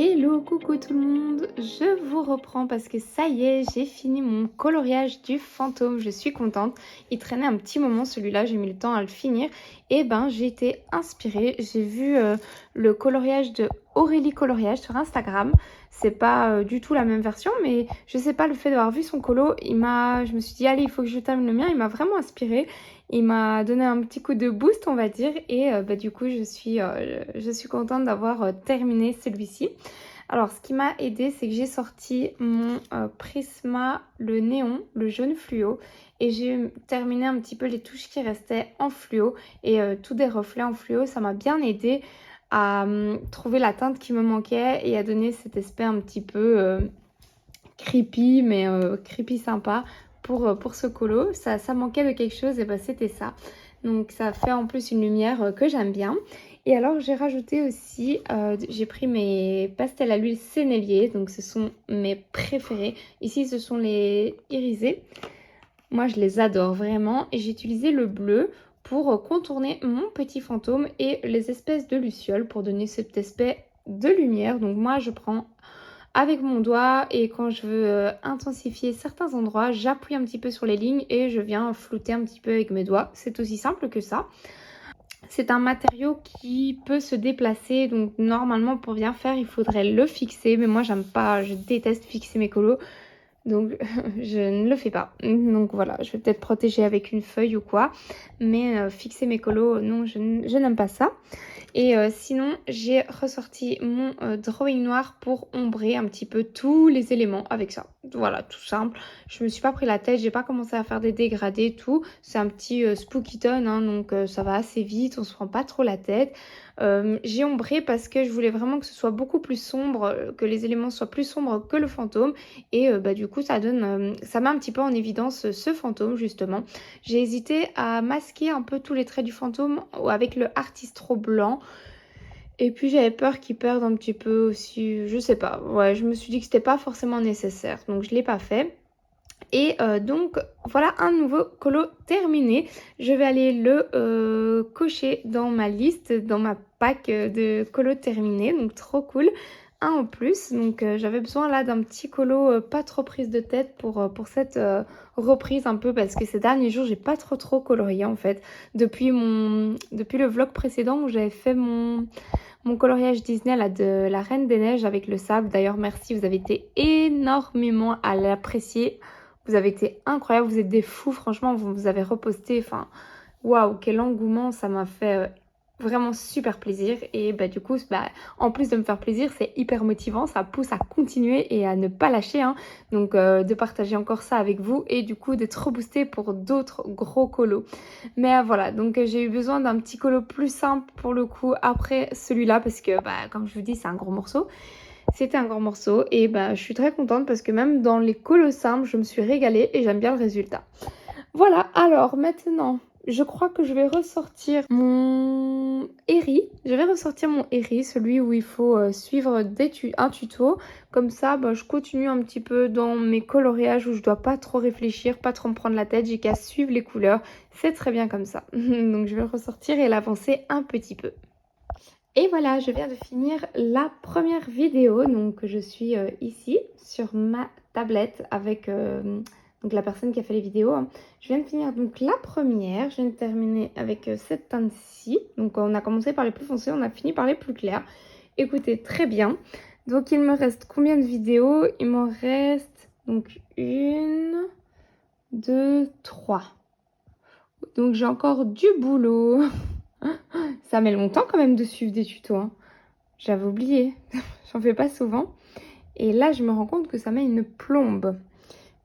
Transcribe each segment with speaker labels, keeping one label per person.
Speaker 1: Hello, coucou tout le monde, je vous reprends parce que ça y est, j'ai fini mon coloriage du fantôme, je suis contente. Il traînait un petit moment celui-là, j'ai mis le temps à le finir. Et ben j'ai été inspirée, j'ai vu le coloriage de Aurélie Coloriage sur Instagram. C'est pas du tout la même version, mais je sais pas, le fait d'avoir vu son colo, je me suis dit allez, il faut que je termine le mien, il m'a vraiment inspirée. Il m'a donné un petit coup de boost, on va dire, et du coup, je suis contente d'avoir terminé celui-ci. Alors, ce qui m'a aidé, c'est que j'ai sorti mon Prisma, le néon, le jaune fluo, et j'ai terminé un petit peu les touches qui restaient en fluo, et tous des reflets en fluo, ça m'a bien aidé à trouver la teinte qui me manquait et à donner cet aspect un petit peu creepy, mais creepy sympa pour ce colo. Ça manquait de quelque chose, et ben c'était ça. Donc ça fait en plus une lumière que j'aime bien. Et alors j'ai rajouté aussi, j'ai pris mes pastels à l'huile sénélier, donc ce sont mes préférés. Ici ce sont les irisés. Moi je les adore vraiment. Et j'ai utilisé le bleu pour contourner mon petit fantôme et les espèces de lucioles pour donner cet aspect de lumière. Donc moi je prends avec mon doigt et quand je veux intensifier certains endroits, j'appuie un petit peu sur les lignes et je viens flouter un petit peu avec mes doigts. C'est aussi simple que ça. C'est un matériau qui peut se déplacer, donc normalement pour bien faire il faudrait le fixer, mais moi j'aime pas, je déteste fixer mes colos. Donc je ne le fais pas. Donc voilà, je vais peut-être protéger avec une feuille ou quoi. Mais fixer mes colos, non, je n'aime pas ça. Et sinon, j'ai ressorti mon drawing noir pour ombrer un petit peu tous les éléments avec ça. Voilà, tout simple. Je me suis pas pris la tête, j'ai pas commencé à faire des dégradés, tout. C'est un petit spooky tone, hein, donc ça va assez vite, on se prend pas trop la tête. J'ai ombré parce que je voulais vraiment que ce soit beaucoup plus sombre, que les éléments soient plus sombres que le fantôme. Et du coup, ça met un petit peu en évidence ce fantôme, justement. J'ai hésité à masquer un peu tous les traits du fantôme avec le Artistro blanc. Et puis j'avais peur qu'il perde un petit peu aussi, je sais pas. Ouais, je me suis dit que c'était pas forcément nécessaire, donc je l'ai pas fait. Et donc voilà un nouveau colo terminé. Je vais aller le cocher dans ma liste, dans ma pack de colo terminés. Donc trop cool. Un en plus. Donc j'avais besoin là d'un petit colo pas trop prise de tête pour cette reprise un peu. Parce que ces derniers jours j'ai pas trop colorié en fait. Depuis le vlog précédent où j'avais fait mon coloriage Disney là, de la Reine des Neiges avec le sable. D'ailleurs merci, vous avez été énormément à l'apprécier. Vous avez été incroyables, vous êtes des fous, franchement, vous avez reposté, enfin, waouh, quel engouement, ça m'a fait vraiment super plaisir. Et du coup, en plus de me faire plaisir, c'est hyper motivant, ça pousse à continuer et à ne pas lâcher, hein. Donc de partager encore ça avec vous et du coup d'être reboosté pour d'autres gros colos. Mais voilà, donc j'ai eu besoin d'un petit colo plus simple pour le coup après celui-là parce que, comme je vous dis, c'est un gros morceau. C'était un grand morceau et je suis très contente parce que même dans les colos simples, je me suis régalée et j'aime bien le résultat. Voilà, alors maintenant, je crois que je vais ressortir mon Eri. Je vais ressortir mon Eri, celui où il faut suivre un tuto. Comme ça, je continue un petit peu dans mes coloriages où je dois pas trop réfléchir, pas trop me prendre la tête. J'ai qu'à suivre les couleurs. C'est très bien comme ça. Donc je vais le ressortir et l'avancer un petit peu. Et voilà, je viens de finir la première vidéo. Donc je suis ici sur ma tablette avec donc la personne qui a fait les vidéos, hein. Je viens de finir donc la première. Je viens de terminer avec cette teinte-ci. Donc on a commencé par les plus foncés, on a fini par les plus clairs. Écoutez, très bien. Donc il me reste combien de vidéos? Il m'en reste donc 1, 2, 3. Donc j'ai encore du boulot. Ça met longtemps quand même de suivre des tutos, hein. J'avais oublié, j'en fais pas souvent. Et là, je me rends compte que ça met une plombe.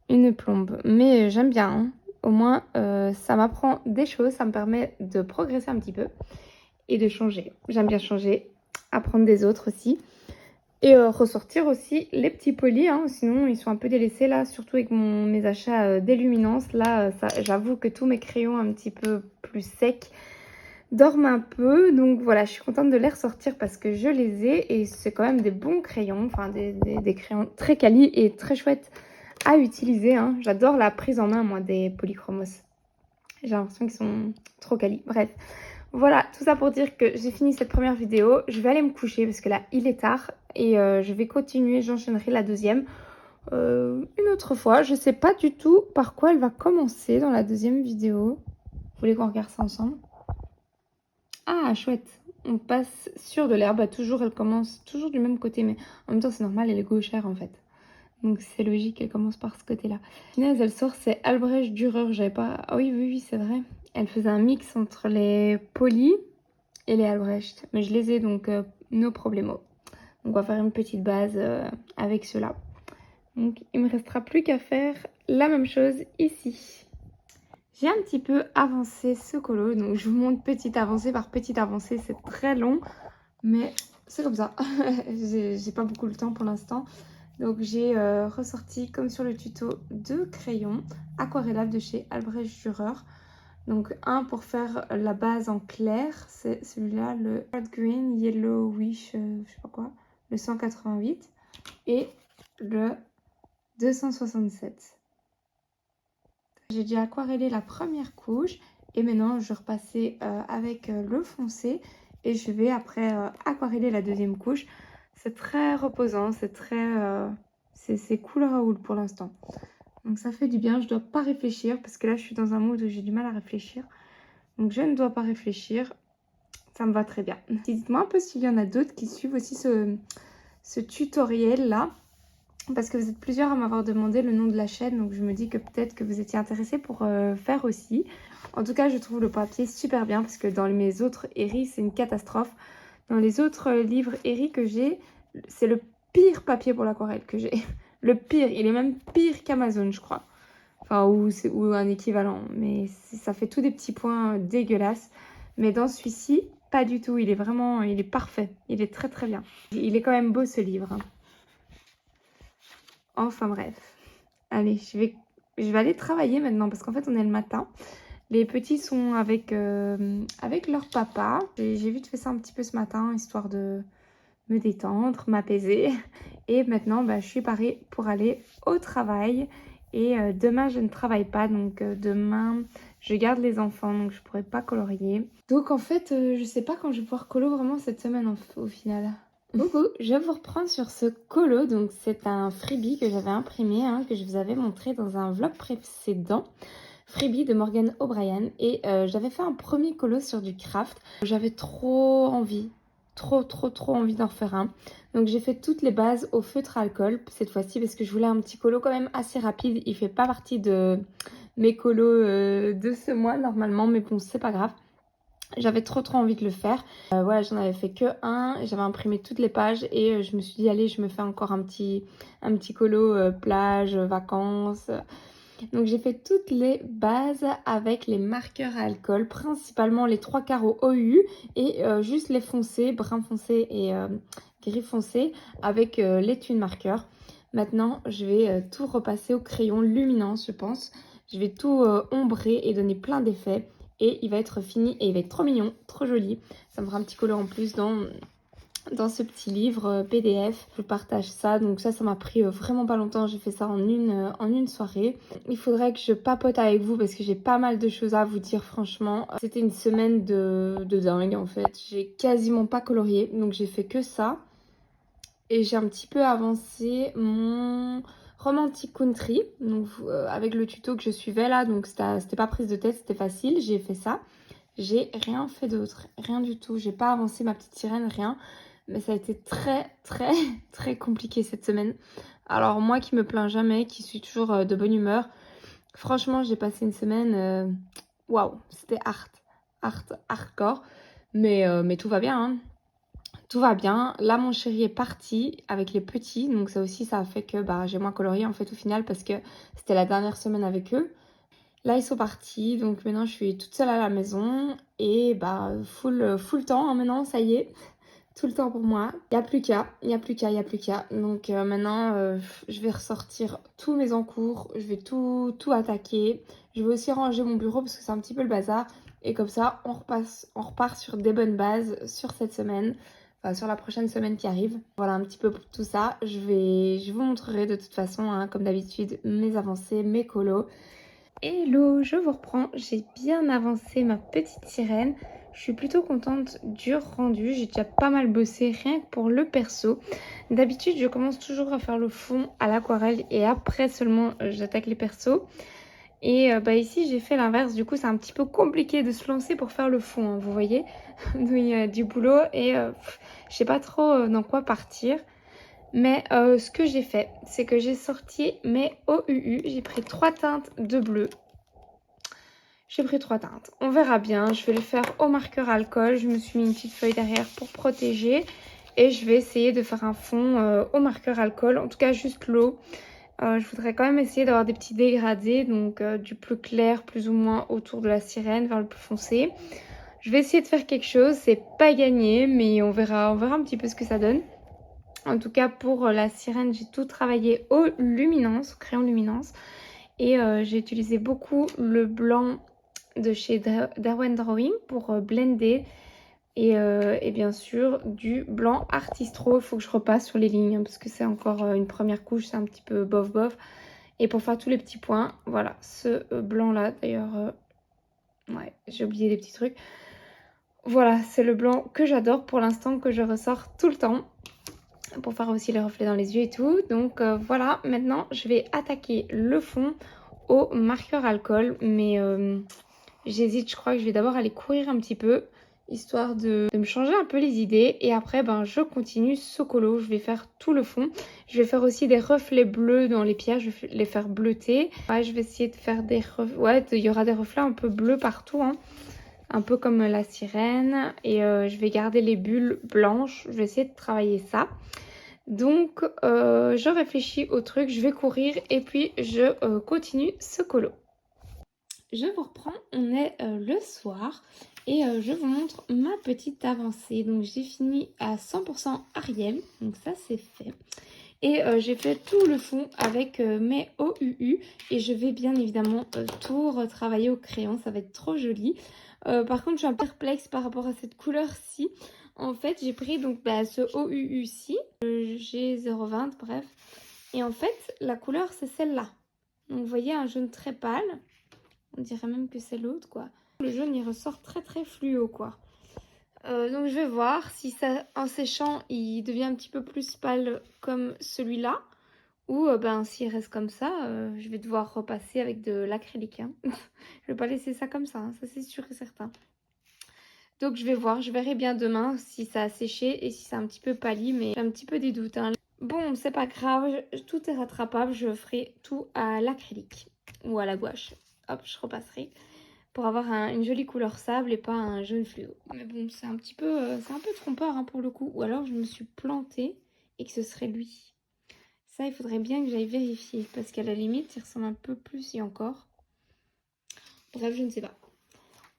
Speaker 1: Une plombe. Mais j'aime bien, hein. Au moins, ça m'apprend des choses, ça me permet de progresser un petit peu et de changer. J'aime bien changer, apprendre des autres aussi. Et ressortir aussi les petits polis, hein. Sinon ils sont un peu délaissés là, surtout avec mes achats d'illuminance. Là, j'avoue que tous mes crayons un petit peu plus secs dorment un peu, donc voilà, je suis contente de les ressortir parce que je les ai et c'est quand même des bons crayons, enfin des crayons très quali et très chouettes à utiliser, hein. J'adore la prise en main moi des polychromos, j'ai l'impression qu'ils sont trop quali. Bref, Voilà, tout ça pour dire que j'ai fini cette première vidéo. Je vais aller me coucher parce que là, il est tard. Et je vais continuer, j'enchaînerai la deuxième une autre fois. Je sais pas du tout par quoi elle va commencer dans la deuxième vidéo. Vous voulez qu'on regarde ça ensemble? Ah, chouette. On passe sur de l'herbe. Bah, toujours, elle commence toujours du même côté. Mais en même temps, c'est normal, elle est gauchère en fait. Donc c'est logique qu'elle commence par ce côté-là. Finalement, elle sort, c'est Albrecht Dürer. J'avais pas... Ah oui, oui, oui, c'est vrai. Elle faisait un mix entre les Poli et les Albrecht. Mais je les ai donc no problemo. Donc on va faire une petite base avec ceux-là. Donc il me restera plus qu'à faire la même chose ici. J'ai un petit peu avancé ce colo. Donc je vous montre petite avancée par petite avancée. C'est très long. Mais c'est comme ça. J'ai pas beaucoup le temps pour l'instant. Donc j'ai ressorti comme sur le tuto 2 crayons aquarellables de chez Albrecht Dürer. Donc un pour faire la base en clair, c'est celui-là, le Earth Green Yellow Wish, je sais pas quoi, le 188 et le 267. J'ai déjà aquarellé la première couche et maintenant je repassais avec le foncé et je vais après aquareller la deuxième couche. C'est très reposant, c'est très... c'est cool Raoul pour l'instant. Donc ça fait du bien, je dois pas réfléchir parce que là je suis dans un mood où j'ai du mal à réfléchir. Donc je ne dois pas réfléchir, ça me va très bien. Dites-moi un peu s'il y en a d'autres qui suivent aussi ce tutoriel là. Parce que vous êtes plusieurs à m'avoir demandé le nom de la chaîne. Donc je me dis que peut-être que vous étiez intéressés pour faire aussi. En tout cas je trouve le papier super bien parce que dans mes autres Eri c'est une catastrophe. Dans les autres livres Eri que j'ai, c'est le pire papier pour l'aquarelle que j'ai. Le pire, il est même pire qu'Amazon je crois. Enfin, ou un équivalent. Mais ça fait tous des petits points dégueulasses. Mais dans celui-ci, pas du tout. Il est vraiment, il est parfait. Il est très très bien. Il est quand même beau ce livre. Hein. Enfin bref. Allez, je vais aller travailler maintenant parce qu'en fait, on est le matin. Les petits sont avec leur papa. J'ai vite fait ça un petit peu ce matin, histoire de me détendre, m'apaiser. Et maintenant, bah, je suis parée pour aller au travail. Et demain, je ne travaille pas. Donc demain, je garde les enfants. Donc je ne pourrai pas colorier. Donc en fait, je ne sais pas quand je vais pouvoir colo vraiment cette semaine au final. Coucou, je vais vous reprendre sur ce colo. Donc c'est un freebie que j'avais imprimé, hein, que je vous avais montré dans un vlog précédent. Freebie de Morgan O'Brien. Et j'avais fait un premier colo sur du craft. J'avais trop envie. Trop envie d'en refaire un. Donc j'ai fait toutes les bases au feutre à alcool cette fois-ci parce que je voulais un petit colo quand même assez rapide. Il fait pas partie de mes colos de ce mois normalement, mais bon c'est pas grave. J'avais trop envie de le faire. Voilà, j'en avais fait que un. J'avais imprimé toutes les pages et je me suis dit allez je me fais encore un petit colo plage, vacances. Donc j'ai fait toutes les bases avec les marqueurs à alcool, principalement les 3/4 au OU et juste les foncés, brun foncé et gris foncé avec l'étui de marqueur. Maintenant je vais tout repasser au crayon luminance je pense. Je vais tout ombrer et donner plein d'effets et il va être fini et il va être trop mignon, trop joli. Ça me fera un petit color en plus dans ce petit livre PDF. Je partage ça, donc ça m'a pris vraiment pas longtemps. J'ai fait ça en une soirée. Il faudrait que je papote avec vous parce que j'ai pas mal de choses à vous dire franchement. C'était une semaine de dingue en fait. J'ai quasiment pas colorié, donc j'ai fait que ça. Et j'ai un petit peu avancé mon Romantic Country, donc avec le tuto que je suivais là, donc c'était pas prise de tête, c'était facile, j'ai fait ça. J'ai rien fait d'autre, rien du tout, j'ai pas avancé ma petite sirène, rien. Mais ça a été très compliqué cette semaine. Alors moi qui me plains jamais, qui suis toujours de bonne humeur, franchement j'ai passé une semaine, waouh, c'était hardcore. Mais tout va bien, hein. Tout va bien. Là, mon chéri est parti avec les petits. Donc ça aussi, ça a fait que bah, j'ai moins colorié en fait au final parce que c'était la dernière semaine avec eux. Là, ils sont partis. Donc maintenant, je suis toute seule à la maison. Et bah, full temps hein, maintenant, ça y est. Tout le temps pour moi. Il n'y a plus qu'à. Donc maintenant, je vais ressortir tous mes encours. Je vais tout attaquer. Je vais aussi ranger mon bureau parce que c'est un petit peu le bazar. Et comme ça, on repart sur des bonnes bases sur cette semaine. Enfin, sur la prochaine semaine qui arrive. Voilà un petit peu pour tout ça. Je vous montrerai de toute façon, hein, comme d'habitude, mes avancées, mes colos. Hello, je vous reprends. J'ai bien avancé ma petite sirène. Je suis plutôt contente du rendu. J'ai déjà pas mal bossé rien que pour le perso. D'habitude, je commence toujours à faire le fond à l'aquarelle et après seulement j'attaque les persos. Et ici, j'ai fait l'inverse. Du coup, c'est un petit peu compliqué de se lancer pour faire le fond, hein, vous voyez. Donc, il y a du boulot et je sais pas trop dans quoi partir. Mais ce que j'ai fait, c'est que j'ai sorti mes OUU. J'ai pris 3 teintes de bleu. J'ai pris 3 teintes. On verra bien. Je vais le faire au marqueur alcool. Je me suis mis une petite feuille derrière pour protéger. Et je vais essayer de faire un fond au marqueur alcool. En tout cas, juste l'eau. Je voudrais quand même essayer d'avoir des petits dégradés. Donc du plus clair, plus ou moins autour de la sirène, vers le plus foncé. Je vais essayer de faire quelque chose. C'est pas gagné, mais on verra un petit peu ce que ça donne. En tout cas, pour la sirène, j'ai tout travaillé au luminance, au crayon luminance. Et j'ai utilisé beaucoup le blanc de chez Darwin Drawing pour blender. Et bien sûr, du blanc Artistro. Il faut que je repasse sur les lignes hein, parce que c'est encore une première couche, c'est un petit peu bof bof. Et pour faire tous les petits points, voilà, ce blanc-là. D'ailleurs, ouais, j'ai oublié les petits trucs. Voilà, c'est le blanc que j'adore pour l'instant, que je ressors tout le temps. Pour faire aussi les reflets dans les yeux et tout. Donc voilà, maintenant je vais attaquer le fond au marqueur alcool. Mais j'hésite, je crois que je vais d'abord aller courir un petit peu. Histoire de me changer un peu les idées. Et après, je continue ce colo. Je vais faire tout le fond. Je vais faire aussi des reflets bleus dans les pierres. Je vais les faire bleuter. Ouais, je vais essayer de faire des reflets. Ouais, il y aura des reflets un peu bleus partout. Hein. Un peu comme la sirène. Et je vais garder les bulles blanches. Je vais essayer de travailler ça. Donc, je réfléchis au truc. Je vais courir et puis je continue ce colo. Je vous reprends, on est le soir et je vous montre ma petite avancée. Donc j'ai fini à 100% Ariel, donc ça c'est fait. Et j'ai fait tout le fond avec mes OUU et je vais bien évidemment tout retravailler au crayon, ça va être trop joli. Par contre je suis un peu perplexe par rapport à cette couleur-ci. En fait j'ai pris donc ce OUU-ci, G020 bref. Et en fait la couleur c'est celle-là. Donc vous voyez un jaune très pâle. On dirait même que c'est l'autre, quoi. Le jaune, il ressort très, très fluo, quoi. Donc, je vais voir si ça, en séchant, il devient un petit peu plus pâle comme celui-là. Ou, s'il reste comme ça, je vais devoir repasser avec de l'acrylique. Hein. Je vais pas laisser ça comme ça, hein, ça c'est sûr et certain. Donc, je vais voir. Je verrai bien demain si ça a séché et si c'est un petit peu pâli. Mais j'ai un petit peu des doutes. Hein. Bon, c'est pas grave. Tout est rattrapable. Je ferai tout à l'acrylique ou à la gouache. Hop, je repasserai pour avoir une jolie couleur sable et pas un jaune fluo. Mais bon, c'est un peu trompeur hein, pour le coup. Ou alors je me suis plantée et que ce serait lui. Ça, il faudrait bien que j'aille vérifier parce qu'à la limite, il ressemble un peu plus et encore. Bref, je ne sais pas.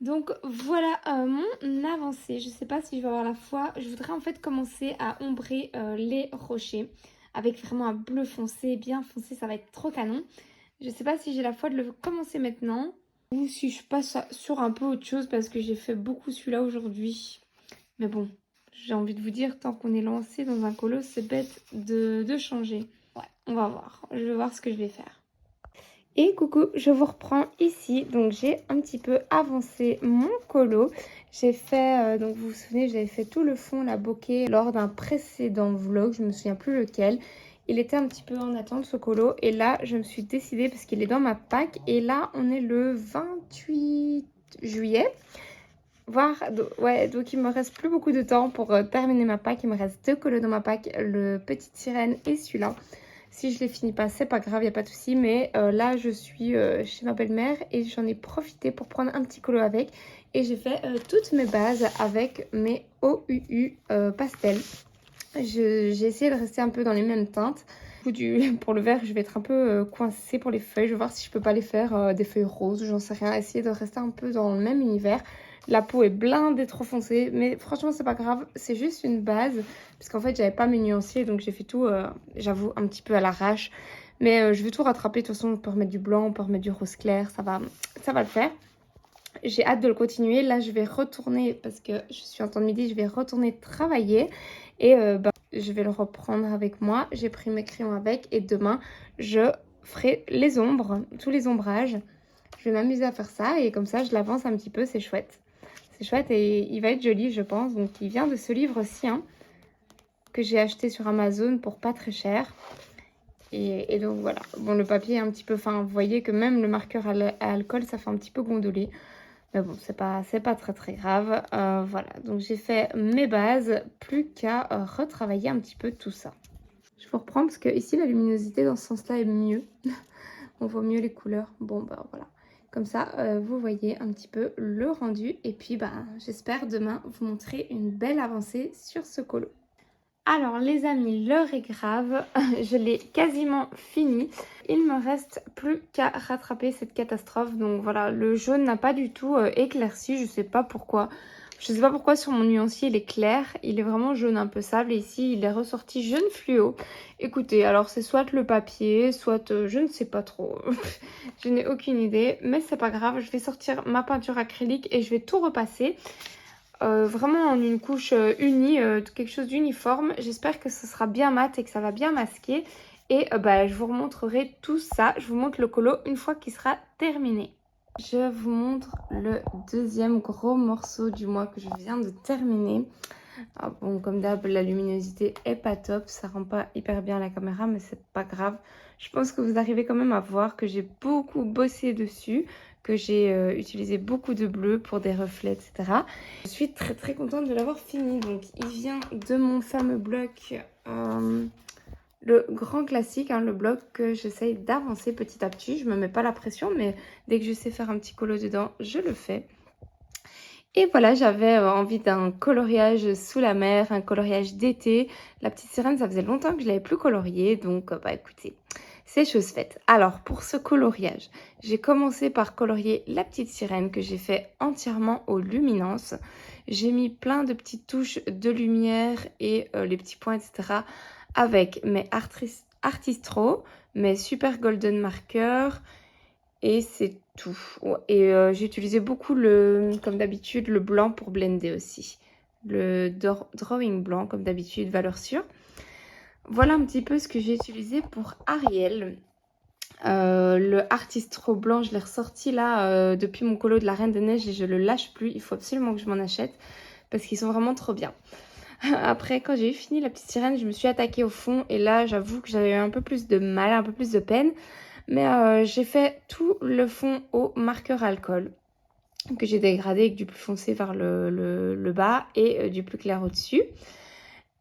Speaker 1: Donc voilà mon avancée. Je ne sais pas si je vais avoir la foi. Je voudrais en fait commencer à ombrer les rochers avec vraiment un bleu foncé, bien foncé. Ça va être trop canon. Je sais pas si j'ai la foi de le commencer maintenant ou si je passe sur un peu autre chose parce que j'ai fait beaucoup celui-là aujourd'hui. Mais bon, j'ai envie de vous dire, tant qu'on est lancé dans un colo, c'est bête de changer. Ouais, on va voir. Je vais voir ce que je vais faire. Et coucou, je vous reprends ici. Donc j'ai un petit peu avancé mon colo. J'ai fait, donc vous vous souvenez, j'avais fait tout le fond, la bokeh lors d'un précédent vlog. Je me souviens plus lequel. Il était un petit peu en attente ce colo et là je me suis décidée parce qu'il est dans ma pack et là on est le 28 juillet. Ouais, donc il me reste plus beaucoup de temps pour terminer ma pack. Il me reste 2 colos dans ma pack, le Petite Sirène et celui-là. Si je les finis pas, c'est pas grave, il n'y a pas de souci. Mais là, je suis chez ma belle-mère et j'en ai profité pour prendre un petit colo avec. Et j'ai fait toutes mes bases avec mes OUU pastel. J'ai essayé de rester un peu dans les mêmes teintes. Pour le vert, je vais être un peu coincée pour les feuilles. Je vais voir si je peux pas les faire des feuilles roses, j'en sais rien. Essayer de rester un peu dans le même univers. La peau est blindée trop foncée, mais franchement c'est pas grave, c'est juste une base. Parce qu'en fait j'avais pas mes nuanciers, donc j'ai fait tout, j'avoue, un petit peu à l'arrache. Mais je vais tout rattraper, de toute façon on peut remettre du blanc, on peut remettre du rose clair, ça va le faire. J'ai hâte de le continuer. Là je vais retourner, parce que je suis en temps de midi, je vais retourner travailler. Et je vais le reprendre avec moi. J'ai pris mes crayons avec et demain, je ferai les ombres, tous les ombrages. Je vais m'amuser à faire ça et comme ça, je l'avance un petit peu, c'est chouette. C'est chouette et il va être joli, je pense. Donc, il vient de ce livre-ci, hein, que j'ai acheté sur Amazon pour pas très cher. Et donc, voilà. Bon, le papier est un petit peu fin. Vous voyez que même le marqueur à alcool, ça fait un petit peu gondoler. Mais bon, c'est pas très très grave. Voilà, donc j'ai fait mes bases. Plus qu'à retravailler un petit peu tout ça. Je vous reprends parce que ici, la luminosité dans ce sens-là est mieux. On voit mieux les couleurs. Bon, bah voilà. Comme ça, vous voyez un petit peu le rendu. Et puis, bah, j'espère demain vous montrer une belle avancée sur ce colo. Alors les amis, l'heure est grave, je l'ai quasiment fini. Il me reste plus qu'à rattraper cette catastrophe. Donc voilà, le jaune n'a pas du tout éclairci, je sais pas pourquoi. Je sais pas pourquoi sur mon nuancier il est clair, il est vraiment jaune un peu sable et ici il est ressorti jaune fluo. Écoutez, alors c'est soit le papier, soit je ne sais pas trop. Je n'ai aucune idée, mais c'est pas grave, je vais sortir ma peinture acrylique et je vais tout repasser. Vraiment en une couche unie, quelque chose d'uniforme. J'espère que ce sera bien mat et que ça va bien masquer. Et bah, je vous remontrerai tout ça. Je vous montre le colo une fois qu'il sera terminé. Je vous montre le deuxième gros morceau du mois que je viens de terminer. Ah bon, comme d'hab, la luminosité est pas top. Ça rend pas hyper bien la caméra, mais c'est pas grave. Je pense que vous arrivez quand même à voir que j'ai beaucoup bossé dessus, que j'ai utilisé beaucoup de bleu pour des reflets, etc. Je suis très très contente de l'avoir fini. Donc, il vient de mon fameux bloc, le grand classique, hein, le bloc que j'essaye d'avancer petit à petit. Je me mets pas la pression, mais dès que je sais faire un petit colo dedans, je le fais. Et voilà, j'avais envie d'un coloriage sous la mer, un coloriage d'été. La petite sirène, ça faisait longtemps que je ne l'avais plus coloriée, donc bah écoutez, c'est chose faite. Alors, pour ce coloriage, j'ai commencé par colorier la petite sirène que j'ai fait entièrement aux luminances. J'ai mis plein de petites touches de lumière et les petits points, etc. avec mes Artistro, mes Super Golden Markers. Et c'est tout. Et j'ai utilisé beaucoup, comme d'habitude, le blanc pour blender aussi. Le drawing blanc, comme d'habitude, valeur sûre. Voilà un petit peu ce que j'ai utilisé pour Ariel. Le Artistro blanc, je l'ai ressorti là depuis mon colo de la Reine des Neiges et je le lâche plus. Il faut absolument que je m'en achète parce qu'ils sont vraiment trop bien. Après, quand j'ai eu fini la petite sirène, je me suis attaquée au fond. Et là, j'avoue que j'avais eu un peu plus de mal, un peu plus de peine. Mais j'ai fait tout le fond au marqueur alcool que j'ai dégradé avec du plus foncé vers le bas et du plus clair au-dessus.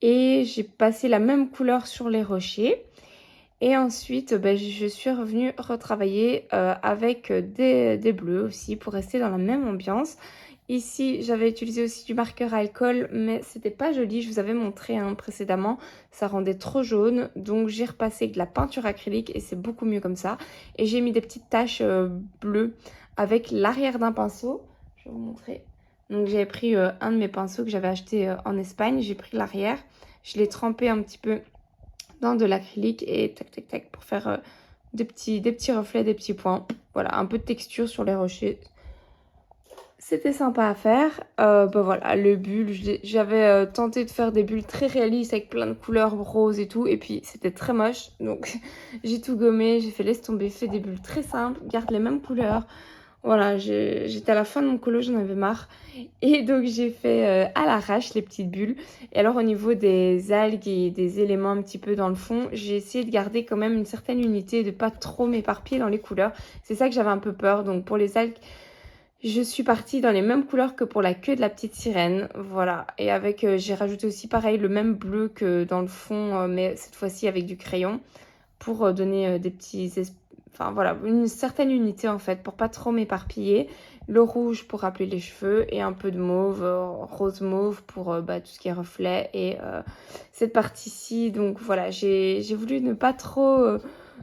Speaker 1: Et j'ai passé la même couleur sur les rochers. Et ensuite, je suis revenue retravailler avec des bleus aussi pour rester dans la même ambiance. Ici, j'avais utilisé aussi du marqueur alcool, mais c'était pas joli. Je vous avais montré précédemment, ça rendait trop jaune. Donc, j'ai repassé avec de la peinture acrylique et c'est beaucoup mieux comme ça. Et j'ai mis des petites taches bleues avec l'arrière d'un pinceau. Je vais vous montrer. Donc, j'avais pris un de mes pinceaux que j'avais acheté en Espagne. J'ai pris l'arrière. Je l'ai trempé un petit peu dans de l'acrylique et tac, tac, tac pour faire des petits reflets, des petits points. Voilà, un peu de texture sur les rochers. C'était sympa à faire. Voilà, le bulle, j'avais tenté de faire des bulles très réalistes avec plein de couleurs roses et tout. Et puis, c'était très moche. Donc, j'ai tout gommé. J'ai fait laisse tomber, fait des bulles très simples. Garde les mêmes couleurs. Voilà, j'étais à la fin de mon colo, j'en avais marre. Et donc, j'ai fait à l'arrache les petites bulles. Et alors, au niveau des algues et des éléments un petit peu dans le fond, j'ai essayé de garder quand même une certaine unité et de pas trop m'éparpiller dans les couleurs. C'est ça que j'avais un peu peur. Donc, pour les algues, je suis partie dans les mêmes couleurs que pour la queue de la petite sirène, voilà. Et avec, j'ai rajouté aussi pareil le même bleu que dans le fond, mais cette fois-ci avec du crayon pour donner des petits, enfin voilà, une certaine unité en fait pour pas trop m'éparpiller. Le rouge pour rappeler les cheveux et un peu de mauve, rose mauve pour tout ce qui est reflet et cette partie-ci. Donc voilà, j'ai voulu ne pas trop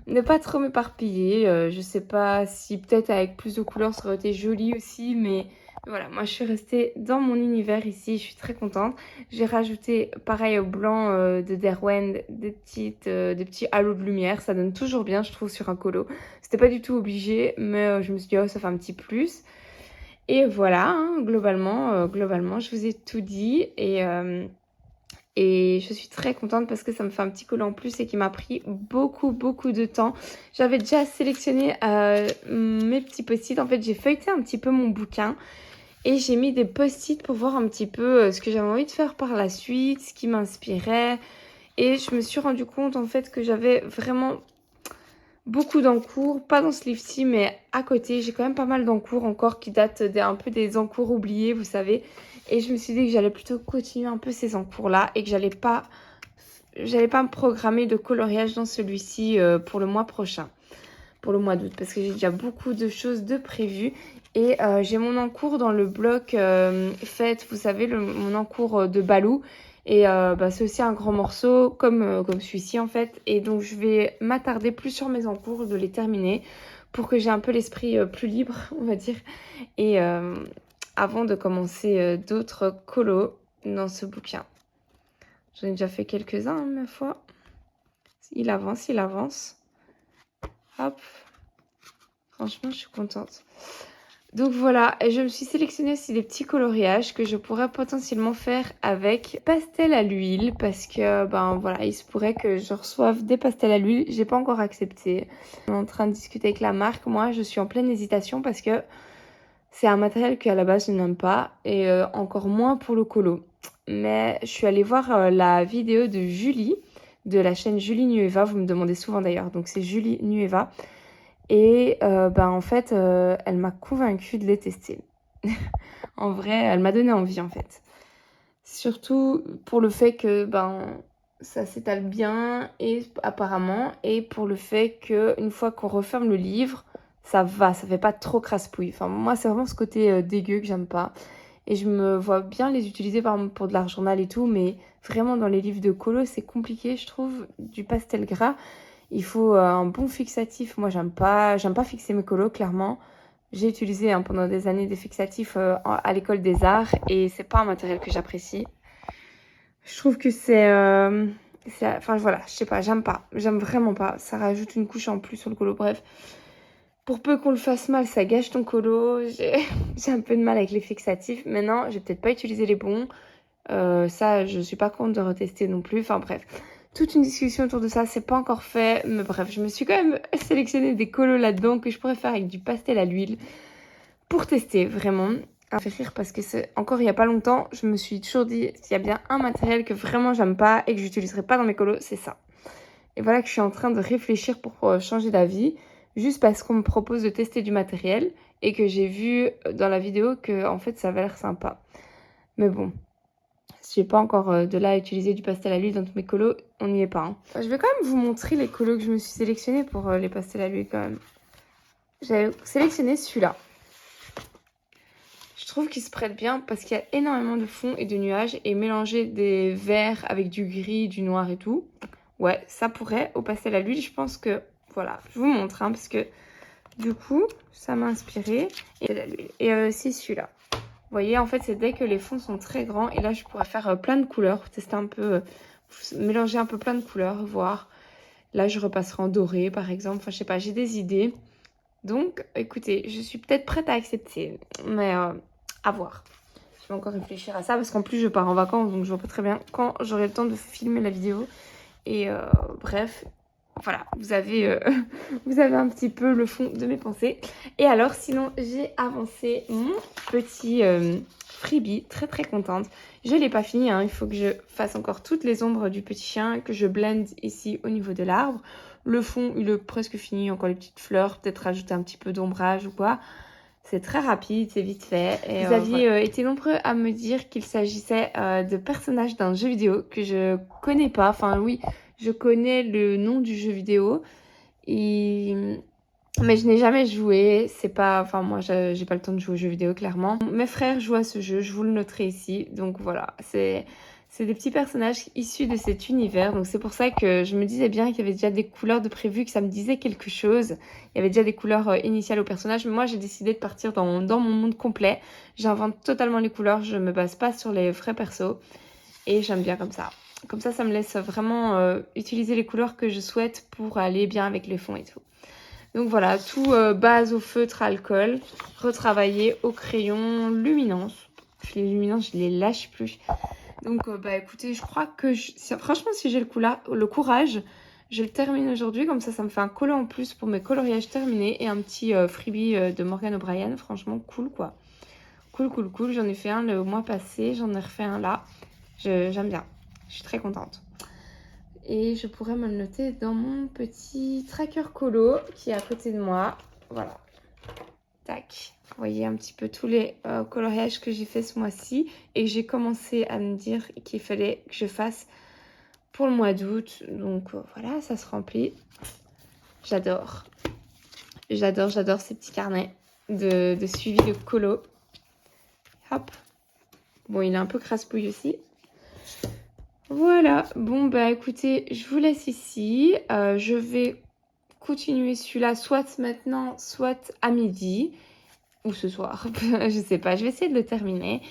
Speaker 1: m'éparpiller. Je sais pas si peut-être avec plus de couleurs ça aurait été joli aussi, mais voilà, moi je suis restée dans mon univers ici, je suis très contente. J'ai rajouté pareil au blanc de Derwent des petits halos de lumière, ça donne toujours bien je trouve sur un colo. C'était pas du tout obligé, mais je me suis dit oh ça fait un petit plus. Et voilà, hein, globalement je vous ai tout dit et je suis très contente parce que ça me fait un petit colo en plus et qui m'a pris beaucoup de temps. J'avais déjà sélectionné mes petits post-it. En fait, j'ai feuilleté un petit peu mon bouquin. Et j'ai mis des post-it pour voir un petit peu ce que j'avais envie de faire par la suite, ce qui m'inspirait. Et je me suis rendu compte en fait que j'avais vraiment beaucoup d'encours, pas dans ce livre-ci, mais à côté. J'ai quand même pas mal d'encours encore qui datent un peu des encours oubliés, vous savez. Et je me suis dit que j'allais plutôt continuer un peu ces encours-là et que j'allais pas me programmer de coloriage dans celui-ci pour le mois prochain, pour le mois d'août, parce que j'ai déjà beaucoup de choses de prévues. Et j'ai mon encours dans le bloc fête, vous savez, mon encours de Balou. Et c'est aussi un grand morceau, comme celui-ci en fait. Et donc je vais m'attarder plus sur mes encours, de les terminer, pour que j'ai un peu l'esprit plus libre, on va dire. Et avant de commencer d'autres colos dans ce bouquin. J'en ai déjà fait quelques-uns, hein, ma foi. Il avance, il avance. Hop. Franchement, je suis contente. Donc voilà, et je me suis sélectionné aussi des petits coloriages que je pourrais potentiellement faire avec pastel à l'huile parce que voilà, il se pourrait que je reçoive des pastels à l'huile. J'ai pas encore accepté. On est en train de discuter avec la marque. Moi, je suis en pleine hésitation parce que c'est un matériel qu'à la base je n'aime pas et encore moins pour le colo. Mais je suis allée voir la vidéo de Julie de la chaîne Julie Nueva. Vous me demandez souvent d'ailleurs, donc c'est Julie Nueva. Et en fait, elle m'a convaincue de les tester. En vrai, elle m'a donné envie en fait. Surtout pour le fait que ça s'étale bien et apparemment, et pour le fait qu'une fois qu'on referme le livre, ça va, ça fait pas trop crasse-pouille. Enfin, moi, c'est vraiment ce côté dégueu que j'aime pas. Et je me vois bien les utiliser par exemple pour de l'art journal et tout, mais vraiment dans les livres de colo, c'est compliqué, je trouve, du pastel gras. Il faut un bon fixatif. Moi, j'aime pas fixer mes colos, clairement. J'ai utilisé pendant des années des fixatifs à l'école des arts et c'est pas un matériel que j'apprécie. Je trouve que enfin voilà, je sais pas, j'aime pas. J'aime vraiment pas. Ça rajoute une couche en plus sur le colo. Bref, pour peu qu'on le fasse mal, ça gâche ton colo. J'ai un peu de mal avec les fixatifs. Maintenant, je vais peut-être pas utiliser les bons. Ça, je suis pas contre de retester non plus. Enfin bref, toute une discussion autour de ça, c'est pas encore fait. Mais bref, je me suis quand même sélectionné des colos là-dedans que je pourrais faire avec du pastel à l'huile pour tester vraiment. Ça me fait rire parce que encore il y a pas longtemps, je me suis toujours dit s'il y a bien un matériel que vraiment j'aime pas et que j'utiliserai pas dans mes colos, c'est ça. Et voilà que je suis en train de réfléchir pour changer d'avis, juste parce qu'on me propose de tester du matériel et que j'ai vu dans la vidéo que en fait ça avait l'air sympa. Mais bon, si j'ai pas encore de là à utiliser du pastel à l'huile dans tous mes colos, on n'y est pas. Hein. Je vais quand même vous montrer les colos que je me suis sélectionnés pour les pastels à l'huile quand même. J'ai sélectionné celui-là. Je trouve qu'il se prête bien parce qu'il y a énormément de fond et de nuages et mélanger des verts avec du gris, du noir et tout. Ouais, ça pourrait au pastel à l'huile. Je pense que, voilà, je vous montre parce que du coup, ça m'a inspiré. Et c'est celui-là. Vous voyez, en fait, c'est dès que les fonds sont très grands. Et là, je pourrais faire plein de couleurs, tester un peu, mélanger un peu plein de couleurs, voir. Là, je repasserai en doré, par exemple. Enfin, je sais pas, j'ai des idées. Donc, écoutez, je suis peut-être prête à accepter. Mais à voir. Je vais encore réfléchir à ça parce qu'en plus, je pars en vacances. Donc, je vois pas très bien quand j'aurai le temps de filmer la vidéo. Et bref, voilà, vous avez un petit peu le fond de mes pensées. Et alors, sinon, j'ai avancé mon petit freebie, très très contente. Je ne l'ai pas fini, hein. Il faut que je fasse encore toutes les ombres du petit chien, que je blende ici au niveau de l'arbre. Le fond, il est presque fini, encore les petites fleurs, peut-être rajouter un petit peu d'ombrage ou quoi. C'est très rapide, c'est vite fait. Et vous aviez été nombreux à me dire qu'il s'agissait de personnages d'un jeu vidéo que je connais pas. Enfin oui, je connais le nom du jeu vidéo, mais je n'ai jamais joué. C'est pas, enfin moi j'ai pas le temps de jouer aux jeux vidéo clairement. Mes frères jouent à ce jeu, je vous le noterai ici. Donc voilà, c'est des petits personnages issus de cet univers. Donc c'est pour ça que je me disais bien qu'il y avait déjà des couleurs de prévues, que ça me disait quelque chose. Il y avait déjà des couleurs initiales aux personnages. Mais moi j'ai décidé de partir dans mon monde complet. J'invente totalement les couleurs, je me base pas sur les vrais persos. Et j'aime bien comme ça. Comme ça me laisse vraiment utiliser les couleurs que je souhaite pour aller bien avec les fonds et tout. Donc voilà, tout base au feutre alcool, retravaillé au crayon luminance. Les luminances, je les lâche plus. Donc écoutez, je crois que franchement si j'ai le courage, je le termine aujourd'hui. Comme ça me fait un colo en plus pour mes coloriages terminés et un petit freebie de Morgan O'Brien. Franchement cool quoi. cool. J'en ai fait un le mois passé, j'en ai refait un là. J'aime bien, je suis très contente. Et je pourrais me le noter dans mon petit tracker colo qui est à côté de moi. Voilà. Tac. Vous voyez un petit peu tous les coloriages que j'ai fait ce mois-ci. Et que j'ai commencé à me dire qu'il fallait que je fasse pour le mois d'août. Donc voilà, ça se remplit. J'adore. J'adore ces petits carnets de suivi de colo. Hop. Bon, il est un peu crasse-pouille aussi. Voilà. Bon, bah écoutez, je vous laisse ici. Je vais continuer celui-là soit maintenant, soit à midi. Ou ce soir. Je sais pas. Je vais essayer de le terminer.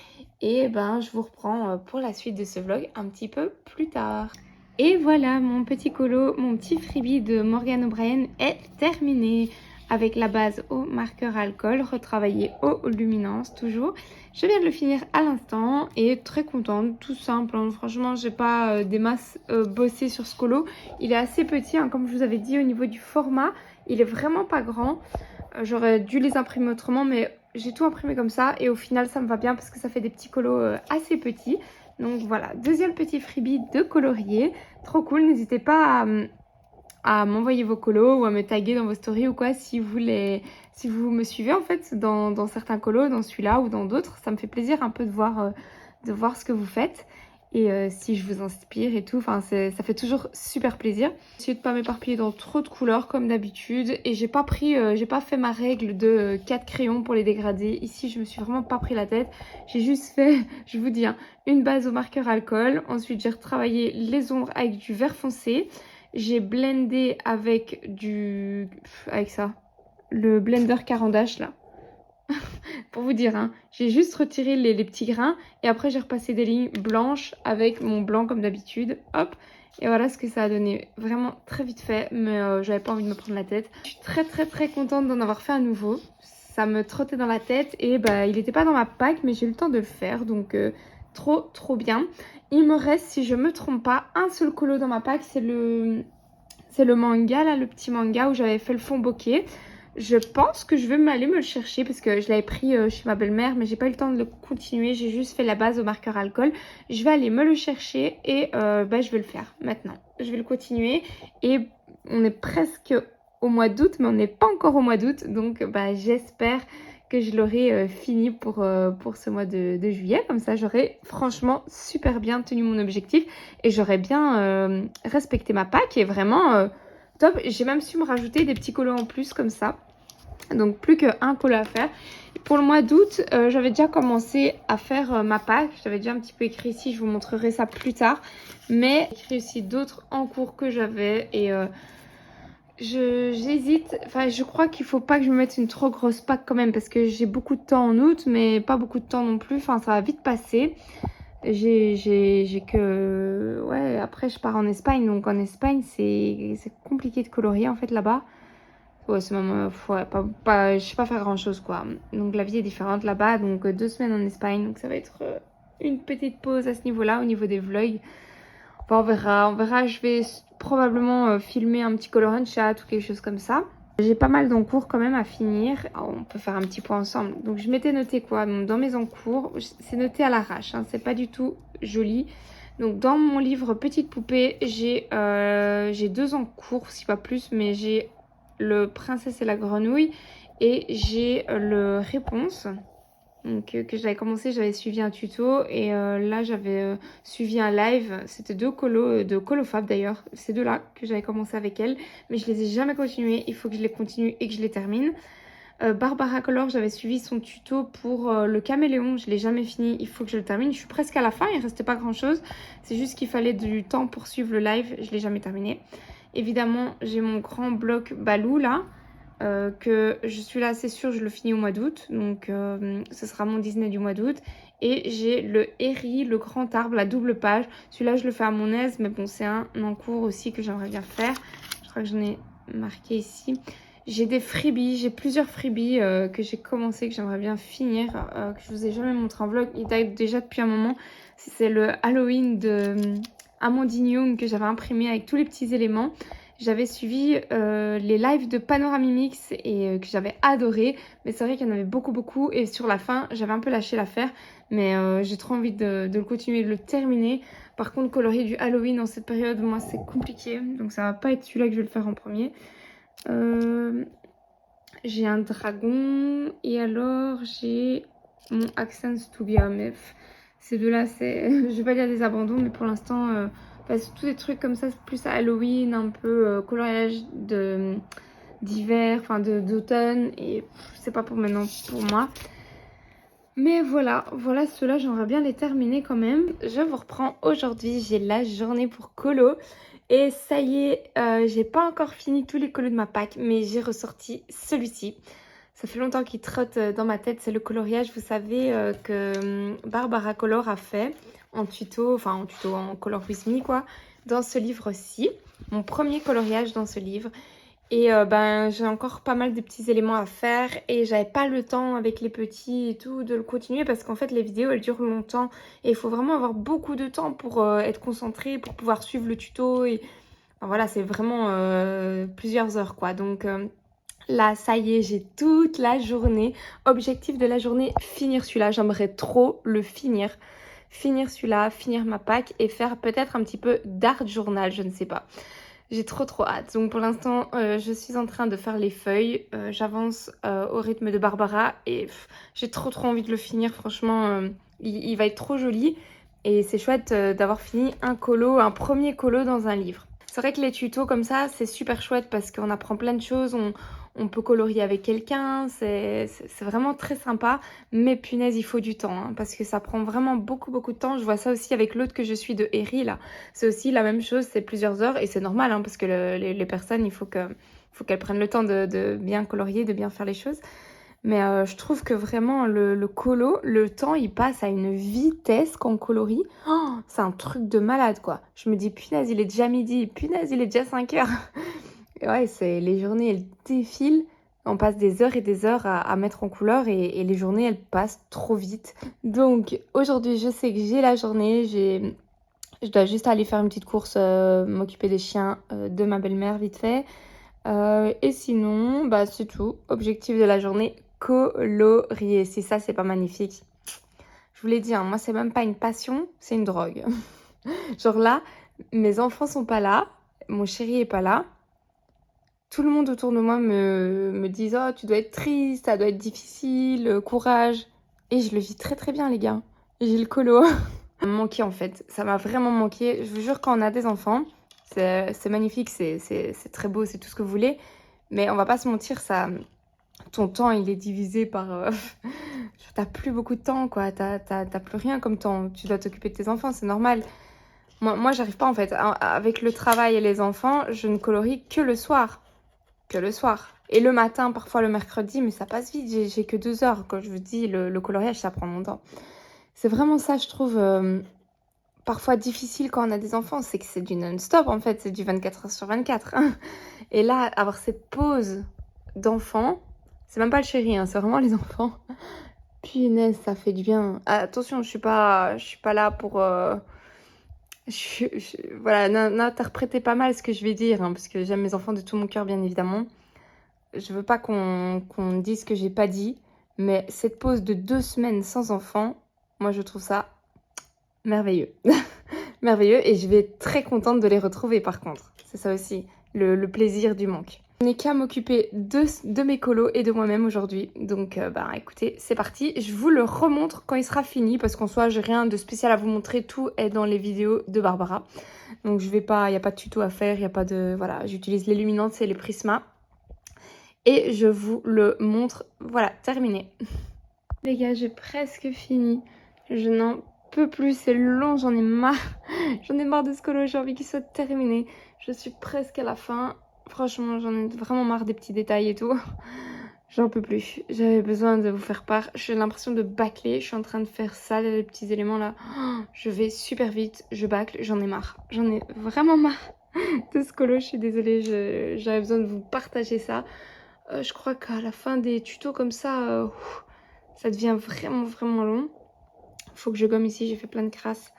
Speaker 1: Et ben, je vous reprends pour la suite de ce vlog un petit peu plus tard. Et voilà, mon petit colo, mon petit freebie de Morgan O'Brien est terminé. Avec la base au marqueur alcool, retravaillé aux luminances toujours. Je viens de le finir à l'instant et très contente, tout simple. Hein. Franchement, j'ai pas des masses bossé sur ce colo. Il est assez petit, hein, comme je vous avais dit au niveau du format. Il est vraiment pas grand. J'aurais dû les imprimer autrement, mais j'ai tout imprimé comme ça. Et au final, ça me va bien parce que ça fait des petits colos assez petits. Donc voilà, deuxième petit freebie de colorier. Trop cool, n'hésitez pas à m'envoyer vos colos ou à me taguer dans vos stories ou quoi si vous me suivez en fait dans certains colos, dans celui-là ou dans d'autres. Ça me fait plaisir un peu de voir ce que vous faites et si je vous inspire et tout. Enfin, ça fait toujours super plaisir. J'essaie de pas m'éparpiller dans trop de couleurs comme d'habitude et j'ai pas fait ma règle de 4 crayons pour les dégrader. Ici, je me suis vraiment pas pris la tête. J'ai juste fait, je vous dis, hein, une base au marqueur alcool. Ensuite, j'ai retravaillé les ombres avec du vert foncé. J'ai blendé avec ça, le blender Caran d'Ache là. Pour vous dire, hein, j'ai juste retiré les petits grains et après j'ai repassé des lignes blanches avec mon blanc comme d'habitude. Hop, et voilà ce que ça a donné. Vraiment très vite fait, mais j'avais pas envie de me prendre la tête. Je suis très contente d'en avoir fait un nouveau. Ça me trottait dans la tête et bah il n'était pas dans ma pack mais j'ai eu le temps de le faire donc trop bien. Il me reste, si je me trompe pas, un seul colo dans ma pack, c'est le manga là, le petit manga où j'avais fait le fond bokeh. Je pense que je vais aller me le chercher parce que je l'avais pris chez ma belle-mère mais j'ai pas eu le temps de le continuer, j'ai juste fait la base au marqueur alcool. Je vais aller me le chercher et je vais le faire maintenant. Je vais le continuer et on est presque au mois d'août mais on n'est pas encore au mois d'août donc j'espère que je l'aurai fini pour ce mois de juillet. Comme ça, j'aurai franchement super bien tenu mon objectif et j'aurai bien respecté ma pack et vraiment top. J'ai même su me rajouter des petits colos en plus comme ça. Donc plus qu'un colo à faire. Pour le mois d'août, j'avais déjà commencé à faire ma pack. J'avais déjà un petit peu écrit ici, je vous montrerai ça plus tard. Mais j'ai écrit aussi d'autres en cours que j'avais et j'hésite, enfin je crois qu'il faut pas que je me mette une trop grosse pack quand même parce que j'ai beaucoup de temps en août mais pas beaucoup de temps non plus, enfin ça va vite passer. J'ai que... Ouais, après je pars en Espagne donc en Espagne c'est compliqué de colorier en fait là-bas. Ouais, c'est même... ouais, je sais pas faire grand chose quoi. Donc la vie est différente là-bas donc 2 semaines en Espagne donc ça va être une petite pause à ce niveau-là au niveau des vlogs. Enfin, on verra. Je vais probablement filmer un petit color and chat ou quelque chose comme ça. J'ai pas mal d'encours quand même à finir. Alors, on peut faire un petit point ensemble. Donc je m'étais noté quoi dans mes encours. C'est noté à l'arrache. Hein, c'est pas du tout joli. Donc dans mon livre Petite Poupée, j'ai 2 encours, si pas plus. Mais j'ai le Princesse et la Grenouille et j'ai le Réponse. Donc, que j'avais commencé, j'avais suivi un tuto et là j'avais suivi un live. C'était 2 colos de Colofab d'ailleurs, ces 2-là que j'avais commencé avec elle, mais je les ai jamais continués. Il faut que je les continue et que je les termine. Barbara Color, j'avais suivi son tuto pour le caméléon, je l'ai jamais fini, il faut que je le termine. Je suis presque à la fin, il restait pas grand chose, c'est juste qu'il fallait du temps pour suivre le live, je l'ai jamais terminé. Évidemment, j'ai mon grand bloc Balou là. Que je suis là, c'est sûr, je le finis au mois d'août. Donc, ce sera mon Disney du mois d'août. Et j'ai le Herri, le grand arbre, la double page. Celui-là, je le fais à mon aise. Mais bon, c'est un encours aussi que j'aimerais bien faire. Je crois que j'en ai marqué ici. J'ai des freebies. J'ai plusieurs freebies que j'ai commencé, que j'aimerais bien finir. Que je vous ai jamais montré en vlog. Il date déjà depuis un moment. C'est le Halloween de Amandine Young que j'avais imprimé avec tous les petits éléments. j'avais suivi les lives de Panoramimix et que j'avais adoré. Mais c'est vrai qu'il y en avait beaucoup et sur la fin, j'avais un peu lâché l'affaire. Mais j'ai trop envie de le continuer, de le terminer. Par contre, colorier du Halloween en cette période, moi, c'est compliqué. Donc ça va pas être celui-là que je vais le faire en premier. J'ai un dragon et alors j'ai mon Accents to be a Myth. Ces deux-là, c'est... je vais pas dire des abandons, mais pour l'instant, parce que tous les trucs comme ça, c'est plus à Halloween, un peu coloriage d'hiver, enfin d'automne, et c'est pas pour maintenant pour moi. Mais voilà, ceux-là, j'aimerais bien les terminer quand même. Je vous reprends aujourd'hui, j'ai la journée pour colo. Et ça y est, j'ai pas encore fini tous les colos de ma pack, mais j'ai ressorti celui-ci. Ça fait longtemps qu'il trotte dans ma tête, c'est le coloriage, vous savez, que Barbara Color a fait en tuto, en Color With Me quoi, dans ce livre-ci. Mon premier coloriage dans ce livre. Et ben j'ai encore pas mal de petits éléments à faire et j'avais pas le temps avec les petits et tout de le continuer parce qu'en fait les vidéos elles durent longtemps et il faut vraiment avoir beaucoup de temps pour être concentré, pour pouvoir suivre le tuto et enfin, voilà c'est vraiment plusieurs heures quoi. Donc là ça y est j'ai toute la journée, objectif de la journée finir celui-là, j'aimerais trop le finir. Finir celui-là, finir ma pack et faire peut-être un petit peu d'art journal, je ne sais pas. J'ai trop hâte. Donc pour l'instant, je suis en train de faire les feuilles. J'avance au rythme de Barbara et j'ai trop envie de le finir. Franchement, il va être trop joli. Et c'est chouette d'avoir fini un premier colo dans un livre. C'est vrai que les tutos comme ça, c'est super chouette parce qu'on apprend plein de choses. On peut colorier avec quelqu'un. C'est vraiment très sympa. Mais punaise, il faut du temps hein, parce que ça prend vraiment beaucoup de temps. Je vois ça aussi avec l'autre que je suis de Eri là. C'est aussi la même chose, c'est plusieurs heures et c'est normal hein, parce que les personnes, il faut qu'elles prennent le temps de bien colorier, de bien faire les choses. Mais je trouve que vraiment le colo, le temps il passe à une vitesse qu'on colorie. Oh, c'est un truc de malade quoi. Je me dis punaise il est déjà midi, punaise il est déjà 5 heures. Et ouais, les journées elles défilent. On passe des heures et des heures à mettre en couleur et les journées elles passent trop vite. Donc aujourd'hui je sais que j'ai la journée, je dois juste aller faire une petite course, m'occuper des chiens de ma belle-mère vite fait. Et sinon, bah c'est tout. Objectif de la journée, colorier. Si ça, c'est pas magnifique. Je vous l'ai dit, hein, moi, c'est même pas une passion, c'est une drogue. Genre là, mes enfants sont pas là, mon chéri est pas là. Tout le monde autour de moi me dit « Oh, tu dois être triste, ça doit être difficile, courage. » Et je le vis très bien, les gars. J'ai le colo. Ça m'a manqué en fait, ça m'a vraiment manqué. Je vous jure, quand on a des enfants, c'est magnifique, c'est très beau, c'est tout ce que vous voulez. Mais on va pas se mentir, ça, ton temps il est divisé par... t'as plus beaucoup de temps quoi, t'as plus rien comme temps. Tu dois t'occuper de tes enfants, c'est normal. Moi j'arrive pas en fait. Avec le travail et les enfants, je ne colorie que le soir. Que le soir. Et le matin, parfois le mercredi, mais ça passe vite, j'ai que 2 heures. Quand je vous dis, le coloriage, ça prend longtemps. C'est vraiment ça, je trouve, parfois difficile quand on a des enfants, c'est que c'est du non-stop en fait, c'est du 24 heures sur 24. Et là, avoir cette pause d'enfants, c'est même pas le chéri, hein, c'est vraiment les enfants. Punaise, ça fait du bien. Ah, attention, je suis pas là pour... voilà, n'interprétez pas mal ce que je vais dire, hein, parce que j'aime mes enfants de tout mon cœur, bien évidemment. Je veux pas qu'on dise que j'ai pas dit, mais cette pause de 2 semaines sans enfants, moi je trouve ça merveilleux. Merveilleux et je vais être très contente de les retrouver par contre. C'est ça aussi, le plaisir du manque. Je n'ai qu'à m'occuper de mes colos et de moi-même aujourd'hui. Donc bah écoutez, c'est parti. Je vous le remontre quand il sera fini parce qu'en soi, j'ai rien de spécial à vous montrer. Tout est dans les vidéos de Barbara. Donc je vais pas, il n'y a pas de tuto à faire, il n'y a pas de... Voilà, j'utilise les luminances et les prismas. Et je vous le montre. Voilà, terminé. Les gars, j'ai presque fini. Je n'en peux plus, c'est long, j'en ai marre. J'en ai marre de ce colo, j'ai envie qu'il soit terminé. Je suis presque à la fin. Franchement, j'en ai vraiment marre des petits détails et tout. J'en peux plus. J'avais besoin de vous faire part. J'ai l'impression de bâcler. Je suis en train de faire ça, les petits éléments là. Je vais super vite. Je bâcle. J'en ai marre. J'en ai vraiment marre de ce colo. Je suis désolée. J'avais besoin de vous partager ça. Je crois qu'à la fin des tutos comme ça, ça devient vraiment long. Faut que je gomme ici. J'ai fait plein de crasses.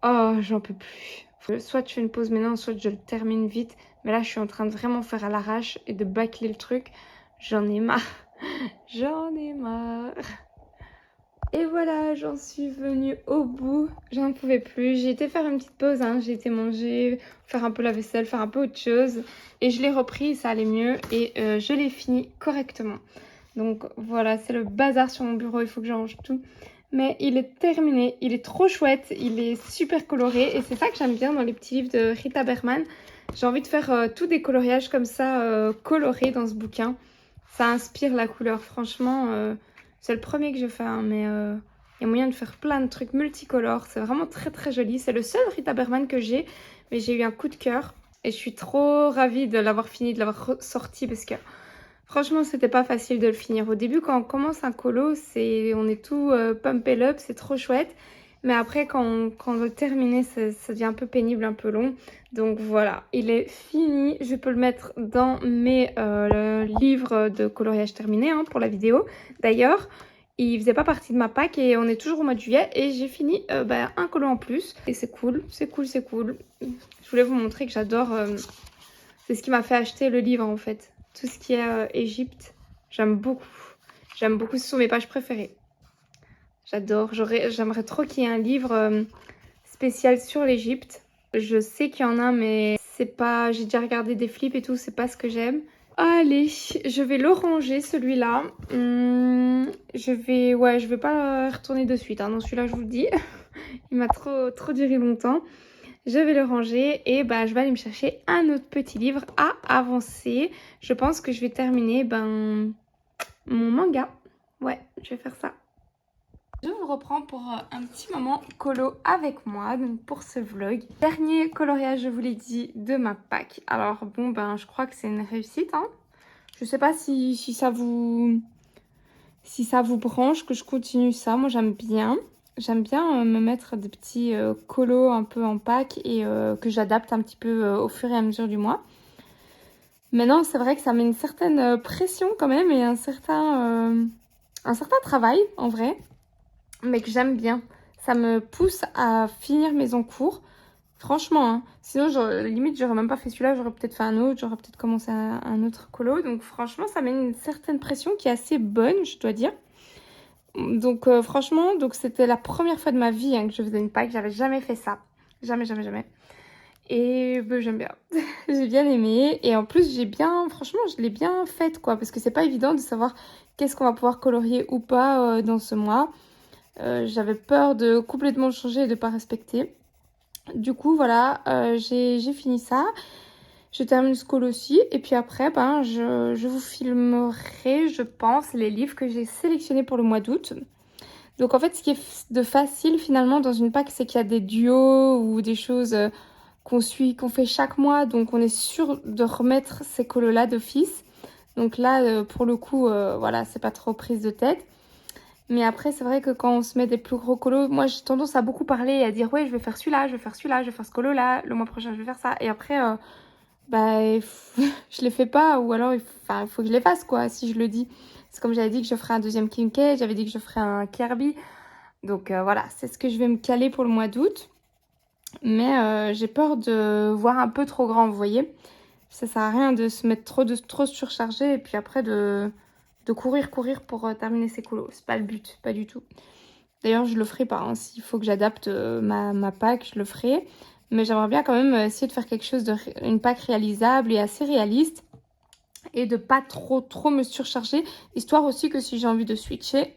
Speaker 1: Oh, j'en peux plus. Soit je fais une pause maintenant, soit je le termine vite. Mais là, je suis en train de vraiment faire à l'arrache et de bâcler le truc. J'en ai marre. J'en ai marre. Et voilà, j'en suis venue au bout. J'en pouvais plus. J'ai été faire une petite pause, hein. J'ai été manger, faire un peu la vaisselle, faire un peu autre chose. Et je l'ai repris, ça allait mieux. Et je l'ai fini correctement. Donc voilà, c'est le bazar sur mon bureau. Il faut que je range tout. Mais il est terminé. Il est trop chouette. Il est super coloré. Et c'est ça que j'aime bien dans les petits livres de Rita Berman. J'ai envie de faire tout des coloriages comme ça, colorés dans ce bouquin. Ça inspire la couleur, franchement. C'est le premier que je fais, hein, mais il y a moyen de faire plein de trucs multicolores. C'est vraiment très très joli. C'est le seul Rita Berman que j'ai, mais j'ai eu un coup de cœur. Et je suis trop ravie de l'avoir fini, de l'avoir sorti parce que franchement, c'était pas facile de le finir. Au début, quand on commence un colo, on est tout pumped up, c'est trop chouette. Mais après, quand on veut terminer, ça devient un peu pénible, un peu long. Donc voilà, il est fini. Je peux le mettre dans mes livres de coloriage terminé, hein, pour la vidéo. D'ailleurs, il faisait pas partie de ma pack et on est toujours au mois de juillet. Et j'ai fini un colo en plus. Et c'est cool, c'est cool, c'est cool. Je voulais vous montrer que j'adore... c'est ce qui m'a fait acheter le livre en fait. Tout ce qui est Égypte, j'aime beaucoup. J'aime beaucoup, ce sont mes pages préférées. J'adore. J'aimerais trop qu'il y ait un livre spécial sur l'Égypte. Je sais qu'il y en a, mais c'est pas... J'ai déjà regardé des flips et tout, c'est pas ce que j'aime. Allez, je vais le ranger celui-là. Je vais pas retourner de suite, hein. Dans celui-là, je vous le dis. Il m'a trop duré longtemps. Je vais le ranger et je vais aller me chercher un autre petit livre à avancer. Je pense que je vais terminer mon manga. Ouais, je vais faire ça. Je vous reprends pour un petit moment colo avec moi, donc pour ce vlog. Dernier coloriage, je vous l'ai dit, de ma pack. Alors bon, je crois que c'est une réussite, hein. Je sais pas si ça vous branche, que je continue ça. Moi, j'aime bien. J'aime bien me mettre des petits colos un peu en pack et que j'adapte un petit peu au fur et à mesure du mois. Maintenant, c'est vrai que ça met une certaine pression quand même et un certain travail en vrai, mais que j'aime bien. Ça me pousse à finir mes encours. Franchement, hein. Sinon, limite, j'aurais même pas fait celui-là, j'aurais peut-être fait un autre, j'aurais peut-être commencé un autre colo. Donc franchement, ça met une certaine pression qui est assez bonne, je dois dire. Donc franchement, c'était la première fois de ma vie, hein, que je faisais une pack. J'avais jamais fait ça. Jamais, jamais, jamais. Et j'aime bien. J'ai bien aimé. Et en plus, franchement, je l'ai bien faite, quoi. Parce que c'est pas évident de savoir qu'est-ce qu'on va pouvoir colorier ou pas dans ce mois. J'avais peur de complètement changer et de pas respecter. Du coup, voilà, j'ai fini ça. Je termine ce call aussi. Et puis après, je vous filmerai, je pense, les livres que j'ai sélectionnés pour le mois d'août. Donc en fait, ce qui est de facile finalement dans une pack, c'est qu'il y a des duos ou des choses qu'on fait chaque mois. Donc on est sûr de remettre ces colos-là d'office. Donc là, pour le coup, voilà, c'est pas trop prise de tête. Mais après, c'est vrai que quand on se met des plus gros colos, moi j'ai tendance à beaucoup parler et à dire ouais, je vais faire celui-là, je vais faire celui-là, je vais faire ce colo-là, le mois prochain je vais faire ça. Et après, je les fais pas ou alors il faut que je les fasse quoi, si je le dis. C'est comme j'avais dit que je ferais un deuxième Kincaid, j'avais dit que je ferais un Kirby. Donc voilà, c'est ce que je vais me caler pour le mois d'août. Mais j'ai peur de voir un peu trop grand, vous voyez. Ça sert à rien de se mettre trop surchargé et puis après de courir pour terminer ses colos. C'est pas le but, pas du tout. D'ailleurs, je le ferai pas, hein. S'il faut que j'adapte ma pack, je le ferai. Mais j'aimerais bien quand même essayer de faire quelque chose une pack réalisable et assez réaliste. Et de pas trop me surcharger. Histoire aussi que si j'ai envie de switcher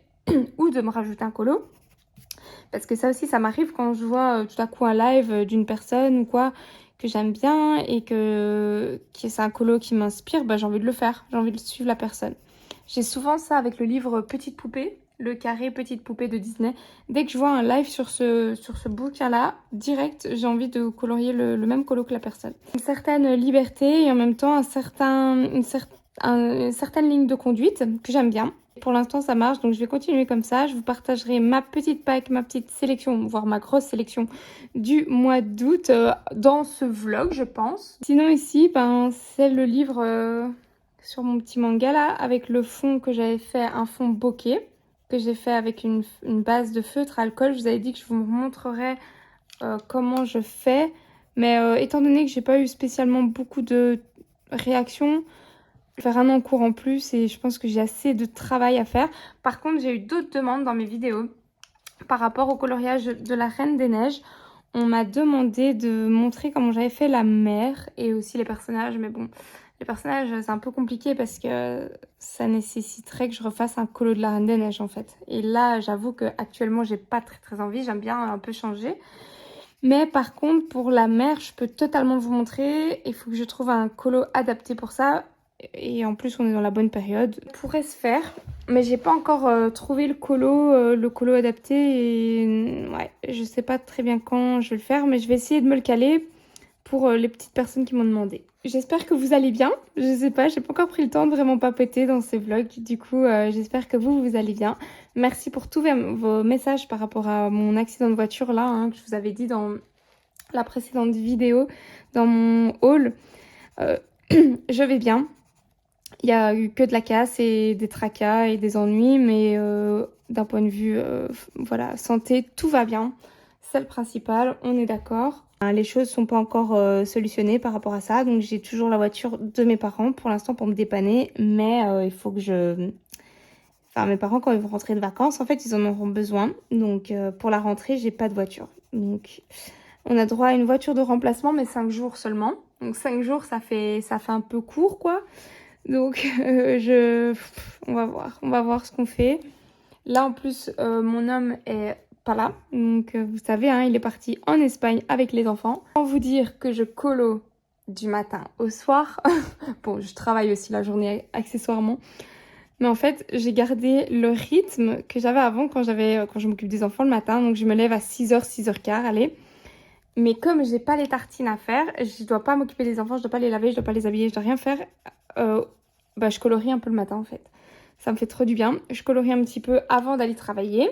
Speaker 1: ou de me rajouter un colo. Parce que ça aussi, ça m'arrive quand je vois tout à coup un live d'une personne ou quoi que j'aime bien et que c'est un colo qui m'inspire, j'ai envie de le faire. J'ai envie de suivre la personne. J'ai souvent ça avec le livre Petite Poupée, le carré Petite Poupée de Disney. Dès que je vois un live sur ce bouquin-là, direct, j'ai envie de colorier le même colo que la personne. Une certaine liberté et en même temps une certaine ligne de conduite que j'aime bien. Pour l'instant, ça marche, donc je vais continuer comme ça. Je vous partagerai ma petite pack, ma petite sélection, voire ma grosse sélection du mois d'août dans ce vlog, je pense. Sinon ici, c'est le livre sur mon petit manga là, avec le fond que j'avais fait, un fond bokeh, que j'ai fait avec une base de feutre alcool. Je vous avais dit que je vous montrerai comment je fais. Mais étant donné que j'ai pas eu spécialement beaucoup de réactions, je vais faire un an en cours en plus et je pense que j'ai assez de travail à faire. Par contre, j'ai eu d'autres demandes dans mes vidéos par rapport au coloriage de la Reine des Neiges. On m'a demandé de montrer comment j'avais fait la mer et aussi les personnages. Mais bon, les personnages, c'est un peu compliqué parce que ça nécessiterait que je refasse un colo de la Reine des Neiges en fait. Et là, j'avoue qu'actuellement, j'ai pas très envie. J'aime bien un peu changer. Mais par contre, pour la mer, je peux totalement vous montrer. Il faut que je trouve un colo adapté pour ça. Et en plus, on est dans la bonne période. Ça pourrait se faire, mais j'ai pas encore trouvé le colo adapté. Et ouais, je sais pas très bien quand je vais le faire, mais je vais essayer de me le caler pour les petites personnes qui m'ont demandé. J'espère que vous allez bien. Je sais pas, j'ai pas encore pris le temps de vraiment papoter dans ces vlogs. Du coup, j'espère que vous allez bien. Merci pour tous vos messages par rapport à mon accident de voiture là, hein, que je vous avais dit dans la précédente vidéo, dans mon haul. Je vais bien. Il y a eu que de la casse et des tracas et des ennuis, mais d'un point de vue voilà, santé, tout va bien. C'est le principal, on est d'accord. Les choses sont pas encore solutionnées par rapport à ça, donc j'ai toujours la voiture de mes parents pour l'instant pour me dépanner, mais il faut que je... Enfin, mes parents, quand ils vont rentrer de vacances, en fait, ils en auront besoin. Donc, pour la rentrée, j'ai pas de voiture. Donc, on a droit à une voiture de remplacement, mais 5 jours seulement. Donc, 5 jours, ça fait un peu court, quoi. Donc, on va voir ce qu'on fait. Là, en plus, mon homme est pas là. Donc, vous savez, hein, il est parti en Espagne avec les enfants. Sans vous dire que je colo du matin au soir. Bon, je travaille aussi la journée accessoirement. Mais en fait, j'ai gardé le rythme que j'avais avant quand je m'occupe des enfants le matin. Donc, je me lève à 6h, 6h15, allez. Mais comme j'ai pas les tartines à faire, je dois pas m'occuper des enfants, je dois pas les laver, je dois pas les habiller, je dois rien faire. Je colorie un peu le matin en fait. Ça me fait trop du bien. Je colorie un petit peu avant d'aller travailler.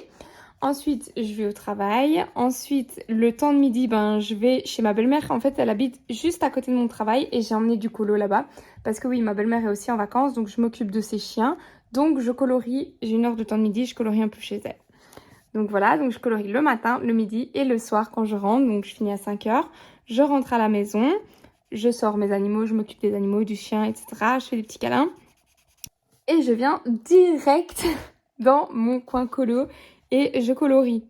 Speaker 1: Ensuite, je vais au travail. Ensuite, le temps de midi, je vais chez ma belle-mère. En fait, elle habite juste à côté de mon travail et j'ai emmené du colo là-bas. Parce que oui, ma belle-mère est aussi en vacances, donc je m'occupe de ses chiens. Donc, je colorie. J'ai une heure de temps de midi, je colorie un peu chez elle. Donc voilà, donc je colorie le matin, le midi et le soir quand je rentre. Donc, je finis à 5h. Je rentre à la maison. Je sors mes animaux, je m'occupe des animaux, du chien, etc. Je fais des petits câlins. Et je viens direct dans mon coin colo et je colorie.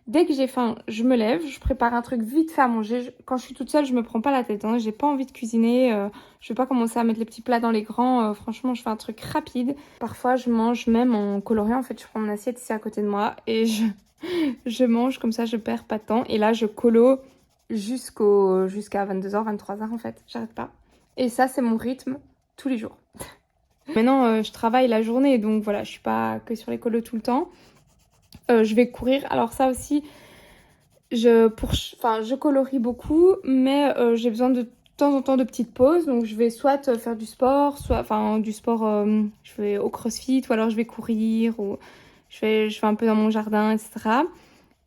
Speaker 1: Dès que j'ai faim, je me lève, je prépare un truc vite fait à manger. Quand je suis toute seule, je me prends pas la tête. Hein. J'ai pas envie de cuisiner. Je vais pas commencer à mettre les petits plats dans les grands. Franchement, je fais un truc rapide. Parfois, je mange même en coloriant. En fait, je prends mon assiette ici à côté de moi et je mange comme ça, je perds pas de temps. Et là, je colo jusqu'à 22h, 23h en fait. J'arrête pas. Et ça, c'est mon rythme tous les jours. Maintenant, je travaille la journée, donc voilà, je suis pas que sur les colos tout le temps. Je vais courir. Alors ça aussi, je colorie beaucoup, mais j'ai besoin de temps en temps de petites pauses. Donc je vais soit faire du sport, je vais au crossfit, ou alors je vais courir, ou je fais un peu dans mon jardin, etc.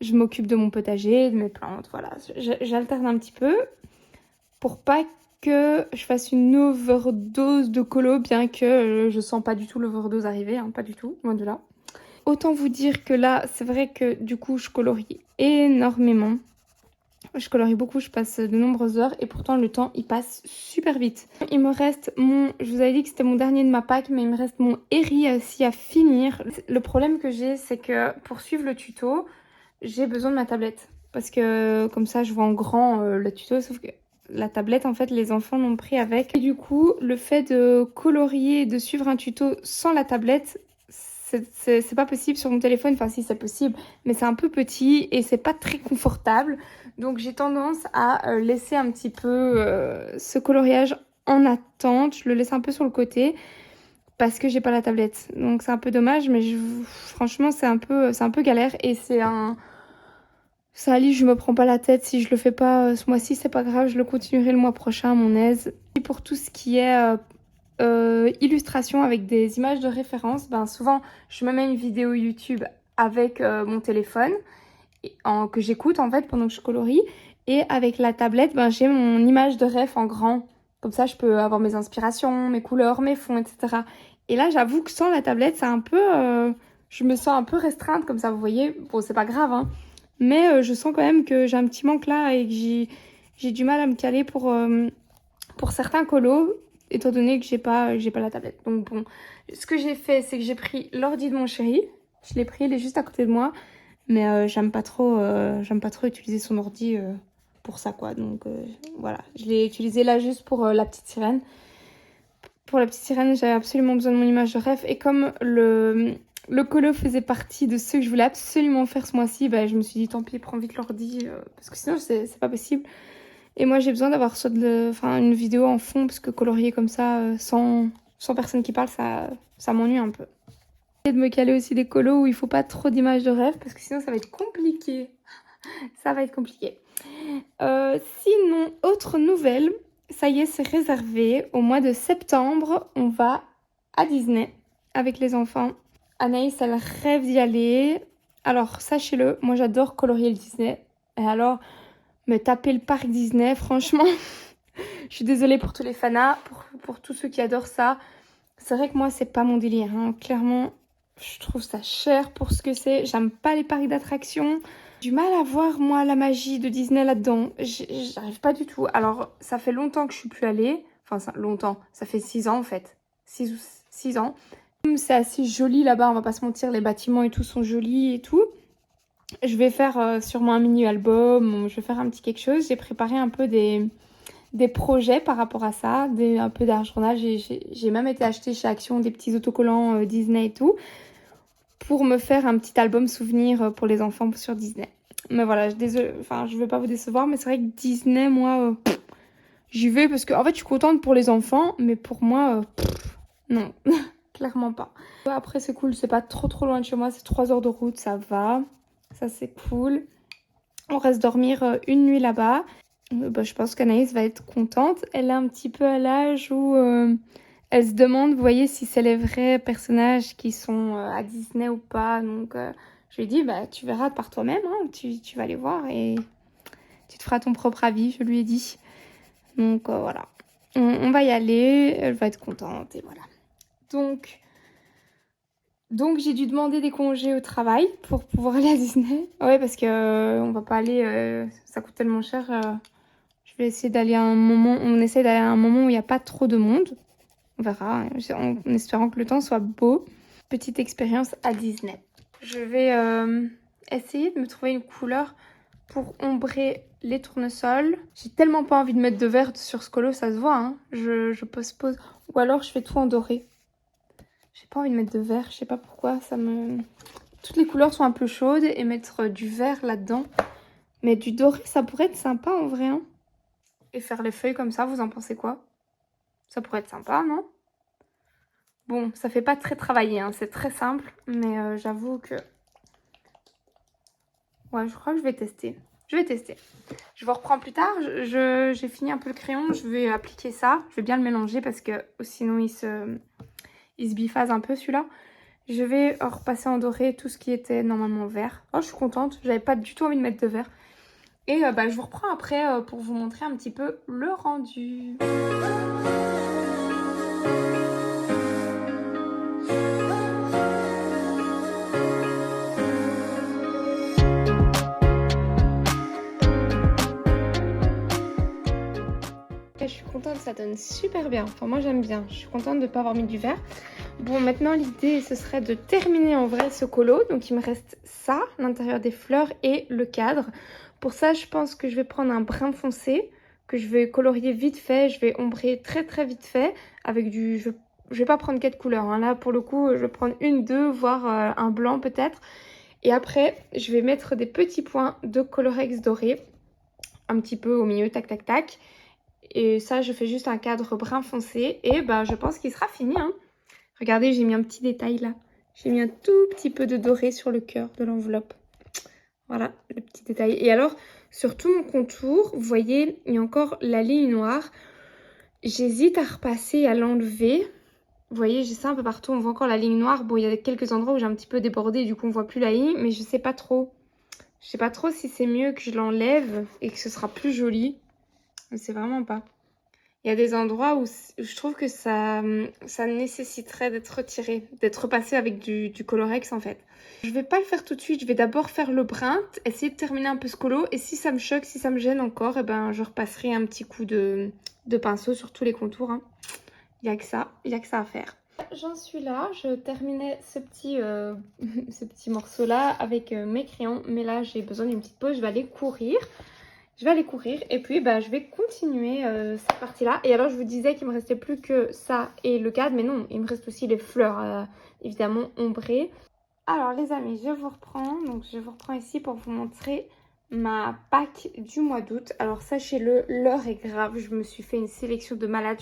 Speaker 1: Je m'occupe de mon potager, de mes plantes, voilà. J'alterne un petit peu pour pas que je fasse une overdose de colo, bien que je sens pas du tout l'overdose arriver, hein, pas du tout, loin de là. Autant vous dire que là, c'est vrai que du coup, je colorie énormément. Je colorie beaucoup, je passe de nombreuses heures et pourtant le temps, il passe super vite. Il me reste je vous avais dit que c'était mon dernier de ma pack, mais il me reste mon Eri aussi à finir. Le problème que j'ai, c'est que pour suivre le tuto, j'ai besoin de ma tablette. Parce que comme ça, je vois en grand le tuto, sauf que la tablette, en fait, les enfants l'ont pris avec. Et du coup, le fait de colorier et de suivre un tuto sans la tablette, c'est pas possible sur mon téléphone. Enfin, si, c'est possible, mais c'est un peu petit et c'est pas très confortable. Donc, j'ai tendance à laisser un petit peu ce coloriage en attente. Je le laisse un peu sur le côté parce que j'ai pas la tablette. Donc, c'est un peu dommage, mais franchement, c'est un peu galère et ça, Ali, je me prends pas la tête. Si je le fais pas ce mois-ci, c'est pas grave. Je le continuerai le mois prochain à mon aise. Et pour tout ce qui est illustration avec des images de référence, souvent, je me mets une vidéo YouTube avec mon téléphone que j'écoute en fait pendant que je colorie. Et avec la tablette, j'ai mon image de ref en grand. Comme ça, je peux avoir mes inspirations, mes couleurs, mes fonds, etc. Et là, j'avoue que sans la tablette, c'est un peu... je me sens un peu restreinte comme ça, vous voyez. Bon, c'est pas grave, hein. Mais je sens quand même que j'ai un petit manque là et que j'ai du mal à me caler pour certains colos, étant donné que j'ai pas la tablette. Donc bon, ce que j'ai fait, c'est que j'ai pris l'ordi de mon chéri. Je l'ai pris, il est juste à côté de moi. Mais j'aime pas trop utiliser son ordi pour ça, quoi. Donc voilà, je l'ai utilisé là juste pour la petite sirène. Pour la petite sirène, j'avais absolument besoin de mon image de rêve. Et comme le colo faisait partie de ceux que je voulais absolument faire ce mois-ci, bah, je me suis dit tant pis, prends vite l'ordi, parce que sinon c'est pas possible. Et moi j'ai besoin d'avoir soit une vidéo en fond, parce que colorier comme ça, sans personne qui parle, ça m'ennuie un peu. Et de me caler aussi des colos où il faut pas trop d'images de rêve, parce que sinon ça va être compliqué. Ça va être compliqué. Sinon, autre nouvelle, ça y est, c'est réservé. Au mois de septembre, on va à Disney avec les enfants. Anaïs, elle rêve d'y aller. Alors, sachez-le, moi j'adore colorier le Disney. Et alors, me taper le parc Disney, franchement, je suis désolée pour tous les fanas, pour tous ceux qui adorent ça. C'est vrai que moi, c'est pas mon délire, hein. Clairement, je trouve ça cher pour ce que c'est. J'aime pas les parcs d'attractions. Du mal à voir, moi, la magie de Disney là-dedans. J'arrive pas du tout. Alors, ça fait longtemps que je suis plus allée. Enfin, longtemps. Ça fait 6 ans, en fait. 6 ans. C'est assez joli là-bas, on va pas se mentir. Les bâtiments et tout sont jolis et tout. Je vais faire sûrement un mini-album. Je vais faire un petit quelque chose. J'ai préparé un peu des projets par rapport à ça, un peu d'argent. J'ai même été acheter chez Action des petits autocollants Disney et tout, pour me faire un petit album souvenir pour les enfants sur Disney. Mais voilà, je veux pas vous décevoir, mais c'est vrai que Disney, moi, j'y vais parce que en fait, je suis contente pour les enfants, mais pour moi, non, clairement pas. Après, c'est cool, c'est pas trop loin de chez moi, c'est 3 heures de route, ça va. Ça, c'est cool. On reste dormir une nuit là-bas. Je pense qu'Anaïs va être contente. Elle est un petit peu à l'âge où elle se demande, vous voyez, si c'est les vrais personnages qui sont à Disney ou pas. Donc, je lui ai dit, bah, tu verras par toi-même, hein, tu vas les voir et tu te feras ton propre avis, je lui ai dit. Donc, voilà. On va y aller, elle va être contente et voilà. Donc j'ai dû demander des congés au travail pour pouvoir aller à Disney. Ouais, parce que on va pas aller, ça coûte tellement cher. Je vais essayer d'aller à un moment, on essaie d'aller à un moment où il n'y a pas trop de monde. On verra, hein, en espérant que le temps soit beau. Petite expérience à Disney. Je vais essayer de me trouver une couleur pour ombrer les tournesols. J'ai tellement pas envie de mettre de vert sur ce colo, ça se voit, hein. Je postpose. Ou alors je fais tout en doré. J'ai pas envie de mettre de vert, je sais pas pourquoi, toutes les couleurs sont un peu chaudes et mettre du vert là-dedans. Mais du doré, ça pourrait être sympa en vrai, hein. Et faire les feuilles comme ça, vous en pensez quoi? Ça pourrait être sympa, non? Bon, ça fait pas très travaillé, hein, c'est très simple, mais j'avoue que... Ouais, je crois que je vais tester. Je vous reprends plus tard, j'ai fini un peu le crayon, je vais appliquer ça. Je vais bien le mélanger parce que sinon il se biphase un peu celui-là. Je vais repasser en doré tout ce qui était normalement vert. Oh, je suis contente, j'avais pas du tout envie de mettre de vert. Et je vous reprends après pour vous montrer un petit peu le rendu. Je suis contente, ça donne super bien. Enfin, moi j'aime bien. Je suis contente de ne pas avoir mis du vert. Bon, maintenant l'idée ce serait de terminer en vrai ce colo. Donc il me reste ça, l'intérieur des fleurs et le cadre. Pour ça, je pense que je vais prendre un brun foncé que je vais colorier vite fait. Je vais ombrer très vite fait avec du... Je vais pas prendre 4 couleurs, hein. Là pour le coup, je vais prendre une, deux, voire un blanc peut-être. Et après, je vais mettre des petits points de Colorex doré. Un petit peu au milieu, tac tac tac. Et ça, je fais juste un cadre brun foncé. Et je pense qu'il sera fini, hein. Regardez, j'ai mis un petit détail là. J'ai mis un tout petit peu de doré sur le cœur de l'enveloppe. Voilà, le petit détail. Et alors, sur tout mon contour, vous voyez, il y a encore la ligne noire. J'hésite à repasser et à l'enlever. Vous voyez, j'ai ça un peu partout. On voit encore la ligne noire. Bon, il y a quelques endroits où j'ai un petit peu débordé. Du coup, on voit plus la ligne. Mais je sais pas trop. Je sais pas trop si c'est mieux que je l'enlève et que ce sera plus joli. Je sais vraiment pas. Il y a des endroits où je trouve que ça nécessiterait d'être retiré, d'être repassé avec du Colorex en fait. Je vais pas le faire tout de suite, je vais d'abord faire le brun, essayer de terminer un peu ce colo et si ça me choque, si ça me gêne encore, et ben je repasserai un petit coup de pinceau sur tous les contours. Hein. Il n'y a que ça, il n'y a que ça à faire. J'en suis là, je terminais ce petit, ce petit morceau là avec mes crayons, mais là j'ai besoin d'une petite pause, je vais aller courir. Je vais aller courir et puis bah, je vais continuer cette partie-là. Et alors je vous disais qu'il me restait plus que ça et le cadre, mais non, il me reste aussi les fleurs évidemment ombrées. Alors les amis, je vous reprends. Donc je vous reprends ici pour vous montrer ma pack du mois d'août. Alors sachez-le, l'heure est grave. Je me suis fait une sélection de malade.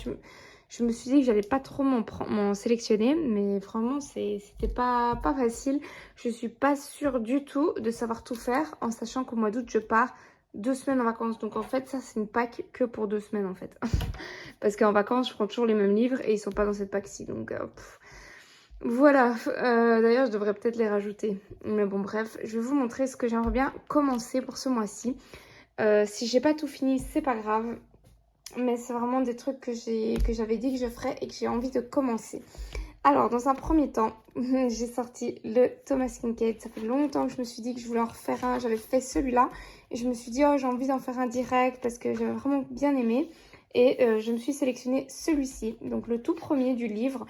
Speaker 1: Je me suis dit que j'allais pas trop m'en sélectionner, mais vraiment c'était pas facile. Je suis pas sûre du tout de savoir tout faire en sachant qu'au mois d'août je pars 2 semaines en vacances. Donc en fait ça c'est une pack que pour 2 semaines en fait. Parce qu'en vacances je prends toujours les mêmes livres et ils sont pas dans cette pack-ci. Donc voilà, d'ailleurs je devrais peut-être les rajouter. Mais bon bref, je vais vous montrer ce que j'aimerais bien commencer pour ce mois-ci. Si j'ai pas tout fini, c'est pas grave. Mais c'est vraiment des trucs que j'avais dit que je ferais et que j'ai envie de commencer. Alors, dans un premier temps, j'ai sorti le Thomas Kincaid. Ça fait longtemps que je me suis dit que je voulais en refaire un. J'avais fait celui-là et je me suis dit, oh, j'ai envie d'en faire un direct parce que j'avais vraiment bien aimé. Et je me suis sélectionné celui-ci, donc le tout premier du livre.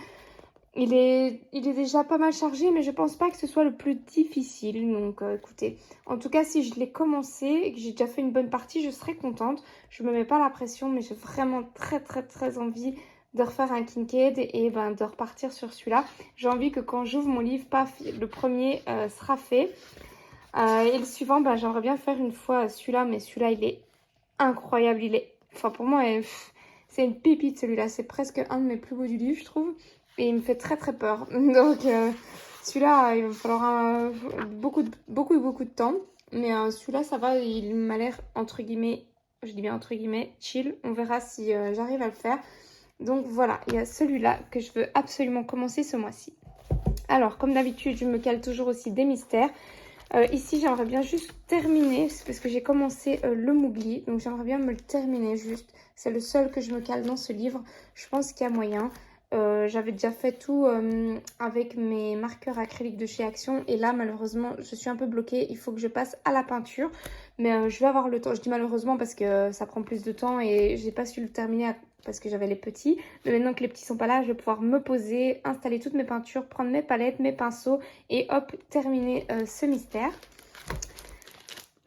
Speaker 1: Il est déjà pas mal chargé, mais je pense pas que ce soit le plus difficile. Donc écoutez, en tout cas, si je l'ai commencé et que j'ai déjà fait une bonne partie, je serais contente. Je me mets pas la pression, mais j'ai vraiment très envie de refaire un Kincaid et ben, de repartir sur celui-là. J'ai envie que quand j'ouvre mon livre, paf, le premier sera fait. Et le suivant, ben, j'aimerais bien faire une fois celui-là, mais celui-là, il est incroyable. Enfin, pour moi, c'est une pépite celui-là. C'est presque un de mes plus beaux du livre, je trouve. Et il me fait très peur. Donc celui-là, il va falloir beaucoup de temps. Mais celui-là, ça va. Il m'a l'air, entre guillemets, je dis bien entre guillemets, chill. On verra si j'arrive à le faire. Donc voilà, il y a celui-là que je veux absolument commencer ce mois-ci. Alors, comme d'habitude, je me cale toujours aussi des mystères. Ici, j'aimerais bien juste terminer, parce que j'ai commencé le Mowgli. Donc j'aimerais bien me le terminer juste. C'est le seul que je me cale dans ce livre. Je pense qu'il y a moyen. J'avais déjà fait tout avec mes marqueurs acryliques de chez Action et là malheureusement je suis un peu bloquée, il faut que je passe à la peinture mais je vais avoir le temps. Je dis malheureusement parce que ça prend plus de temps et j'ai pas su le terminer parce que j'avais les petits, mais maintenant que les petits sont pas là je vais pouvoir me poser, installer toutes mes peintures, prendre mes palettes, mes pinceaux et hop terminer ce mystère.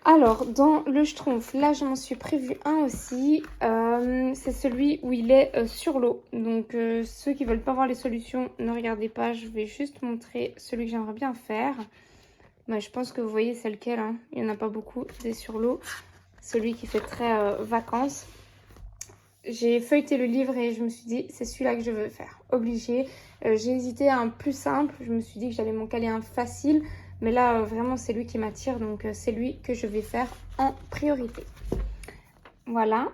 Speaker 1: Alors, dans le Schtroumpf, là, je m'en suis prévu un aussi. C'est celui où il est sur l'eau. Donc, ceux qui veulent pas voir les solutions, ne regardez pas. Je vais juste montrer celui que j'aimerais bien faire. Mais je pense que vous voyez c'est lequel. Hein. Il n'y en a pas beaucoup, c'est sur l'eau. Celui qui fait très vacances. J'ai feuilleté le livre et je me suis dit, c'est celui-là que je veux faire. Obligé. J'ai hésité à un plus simple. Je me suis dit que j'allais m'en caler un facile. Mais là, vraiment, c'est lui qui m'attire. Donc, c'est lui que je vais faire en priorité. Voilà.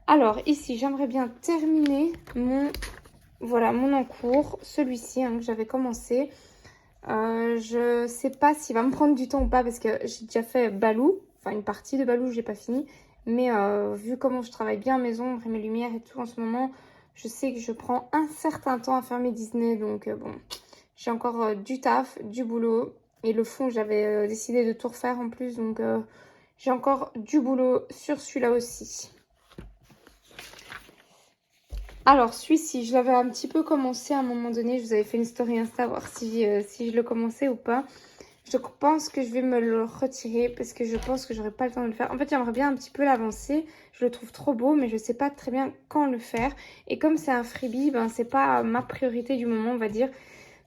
Speaker 1: Alors, ici, j'aimerais bien terminer mon encours. Celui-ci que j'avais commencé. Je sais pas s'il va me prendre du temps ou pas parce que j'ai déjà fait Balou. Enfin, une partie de Balou, je n'ai pas fini. Mais vu comment je travaille bien mes ombres et mes lumières et tout en ce moment, je sais que je prends un certain temps à faire mes Disney. Donc, bon, j'ai encore du taf, du boulot. Et le fond, j'avais décidé de tout refaire en plus. Donc, j'ai encore du boulot sur celui-là aussi. Alors, celui-ci, je l'avais un petit peu commencé à un moment donné. Je vous avais fait une story Insta, voir si je le commençais ou pas. Je pense que je vais me le retirer parce que je pense que j'aurai pas le temps de le faire. En fait, j'aimerais bien un petit peu l'avancer. Je le trouve trop beau, mais je sais pas très bien quand le faire. Et comme c'est un freebie, ben, c'est pas ma priorité du moment, on va dire.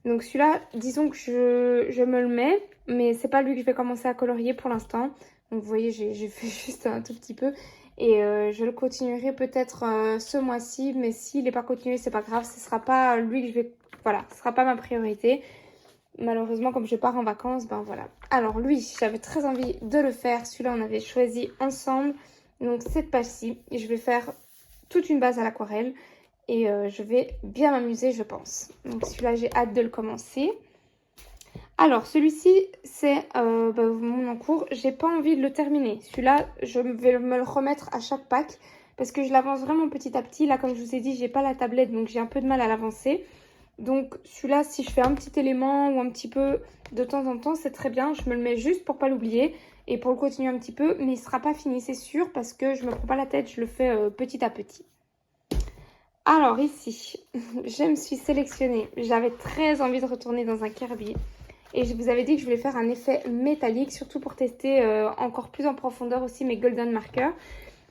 Speaker 1: Donc celui-là, disons que je me le mets, mais c'est pas lui que je vais commencer à colorier pour l'instant. Donc vous voyez, j'ai fait juste un tout petit peu. Et je le continuerai peut-être ce mois-ci, mais s'il n'est pas continué, c'est pas grave. Ce sera pas lui que je vais... Voilà, ce sera pas ma priorité. Malheureusement, comme je pars en vacances, ben voilà. Alors lui, j'avais très envie de le faire. Celui-là, on avait choisi ensemble. Donc cette page-ci, je vais faire toute une base à l'aquarelle. Et je vais bien m'amuser, je pense. Donc celui-là, j'ai hâte de le commencer. Alors, celui-ci, c'est mon encours. J'ai pas envie de le terminer. Celui-là, je vais me le remettre à chaque pack. parce que je l'avance vraiment petit à petit. Là, comme je vous ai dit, j'ai pas la tablette, donc j'ai un peu de mal à l'avancer. Donc celui-là, si je fais un petit élément ou un petit peu de temps en temps, c'est très bien. Je me le mets juste pour pas l'oublier et pour le continuer un petit peu. Mais il sera pas fini, c'est sûr, parce que je me prends pas la tête, je le fais petit à petit. Alors ici, je me suis sélectionnée. J'avais très envie de retourner dans un Kirby. Et je vous avais dit que je voulais faire un effet métallique, surtout pour tester encore plus en profondeur aussi mes golden markers.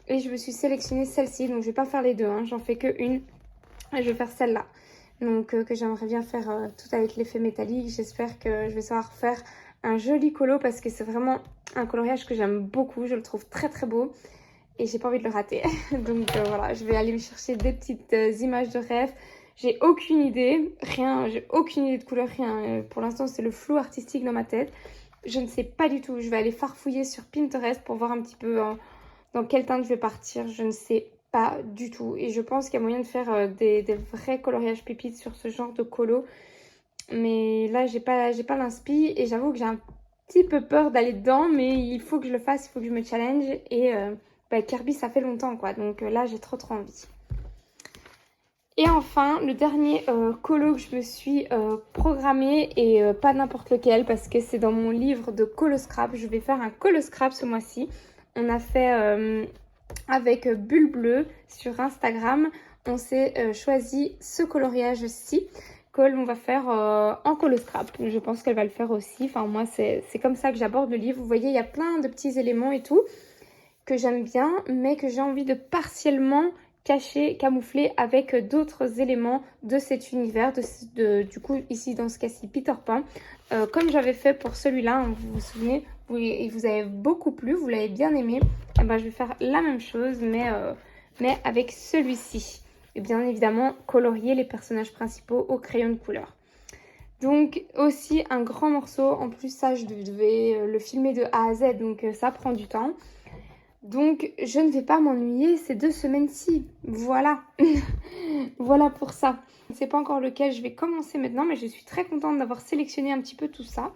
Speaker 1: Et je me suis sélectionnée celle-ci, donc je vais pas faire les deux, hein. J'en fais que une. Et je vais faire celle-là. Donc que j'aimerais bien faire tout avec l'effet métallique. J'espère que je vais savoir faire un joli colo parce que c'est vraiment un coloriage que j'aime beaucoup. Je le trouve très très beau et j'ai pas envie de le rater. Donc voilà, je vais aller me chercher des petites images de rêve. J'ai aucune idée, rien, j'ai aucune idée de couleur, rien. Pour l'instant, c'est le flou artistique dans ma tête. Je ne sais pas du tout. Je vais aller farfouiller sur Pinterest pour voir un petit peu dans quelle teinte je vais partir. Je ne sais pas du tout. Et je pense qu'il y a moyen de faire des vrais coloriages pépites sur ce genre de colo. Mais là, j'ai pas l'inspi et j'avoue que j'ai un petit peu peur d'aller dedans. Mais il faut que je le fasse, il faut que je me challenge. Et Kirby, ça fait longtemps, quoi. Donc là, j'ai trop envie. Et enfin, le dernier colo que je me suis programmé, et pas n'importe lequel, parce que c'est dans mon livre de colo scrap. Je vais faire un colo scrap ce mois-ci. On a fait avec Bulle Bleue sur Instagram. On s'est choisi ce coloriage-ci qu'on va faire en colo scrap. Je pense qu'elle va le faire aussi. Enfin, moi, c'est comme ça que j'aborde le livre. Vous voyez, il y a plein de petits éléments et tout que j'aime bien, mais que j'ai envie de partiellement cacher, camoufler avec d'autres éléments de cet univers, du coup ici dans ce cas-ci Peter Pan, comme j'avais fait pour celui-là, hein, vous vous souvenez, il vous avait beaucoup plu, vous l'avez bien aimé, et ben, je vais faire la même chose mais avec celui-ci, et bien évidemment colorier les personnages principaux au crayon de couleur. Donc aussi un grand morceau, en plus ça je devais le filmer de A à Z, donc ça prend du temps. Donc, je ne vais pas m'ennuyer ces 2 semaines-ci. Voilà. Voilà pour ça. Je ne sais pas encore lequel je vais commencer maintenant, mais je suis très contente d'avoir sélectionné un petit peu tout ça.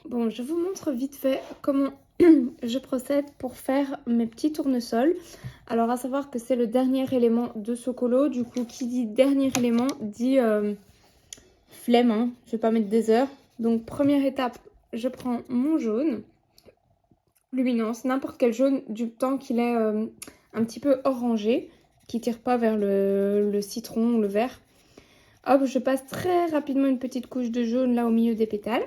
Speaker 1: Bon, je vous montre vite fait comment je procède pour faire mes petits tournesols. Alors, à savoir que c'est le dernier élément de ce colo. Du coup, qui dit dernier élément dit flemme, hein. Je ne vais pas mettre des heures. Donc, première étape, je prends mon jaune. Luminance, n'importe quel jaune du temps qu'il est un petit peu orangé, qui tire pas vers le citron ou le vert. Hop, je passe très rapidement une petite couche de jaune là au milieu des pétales.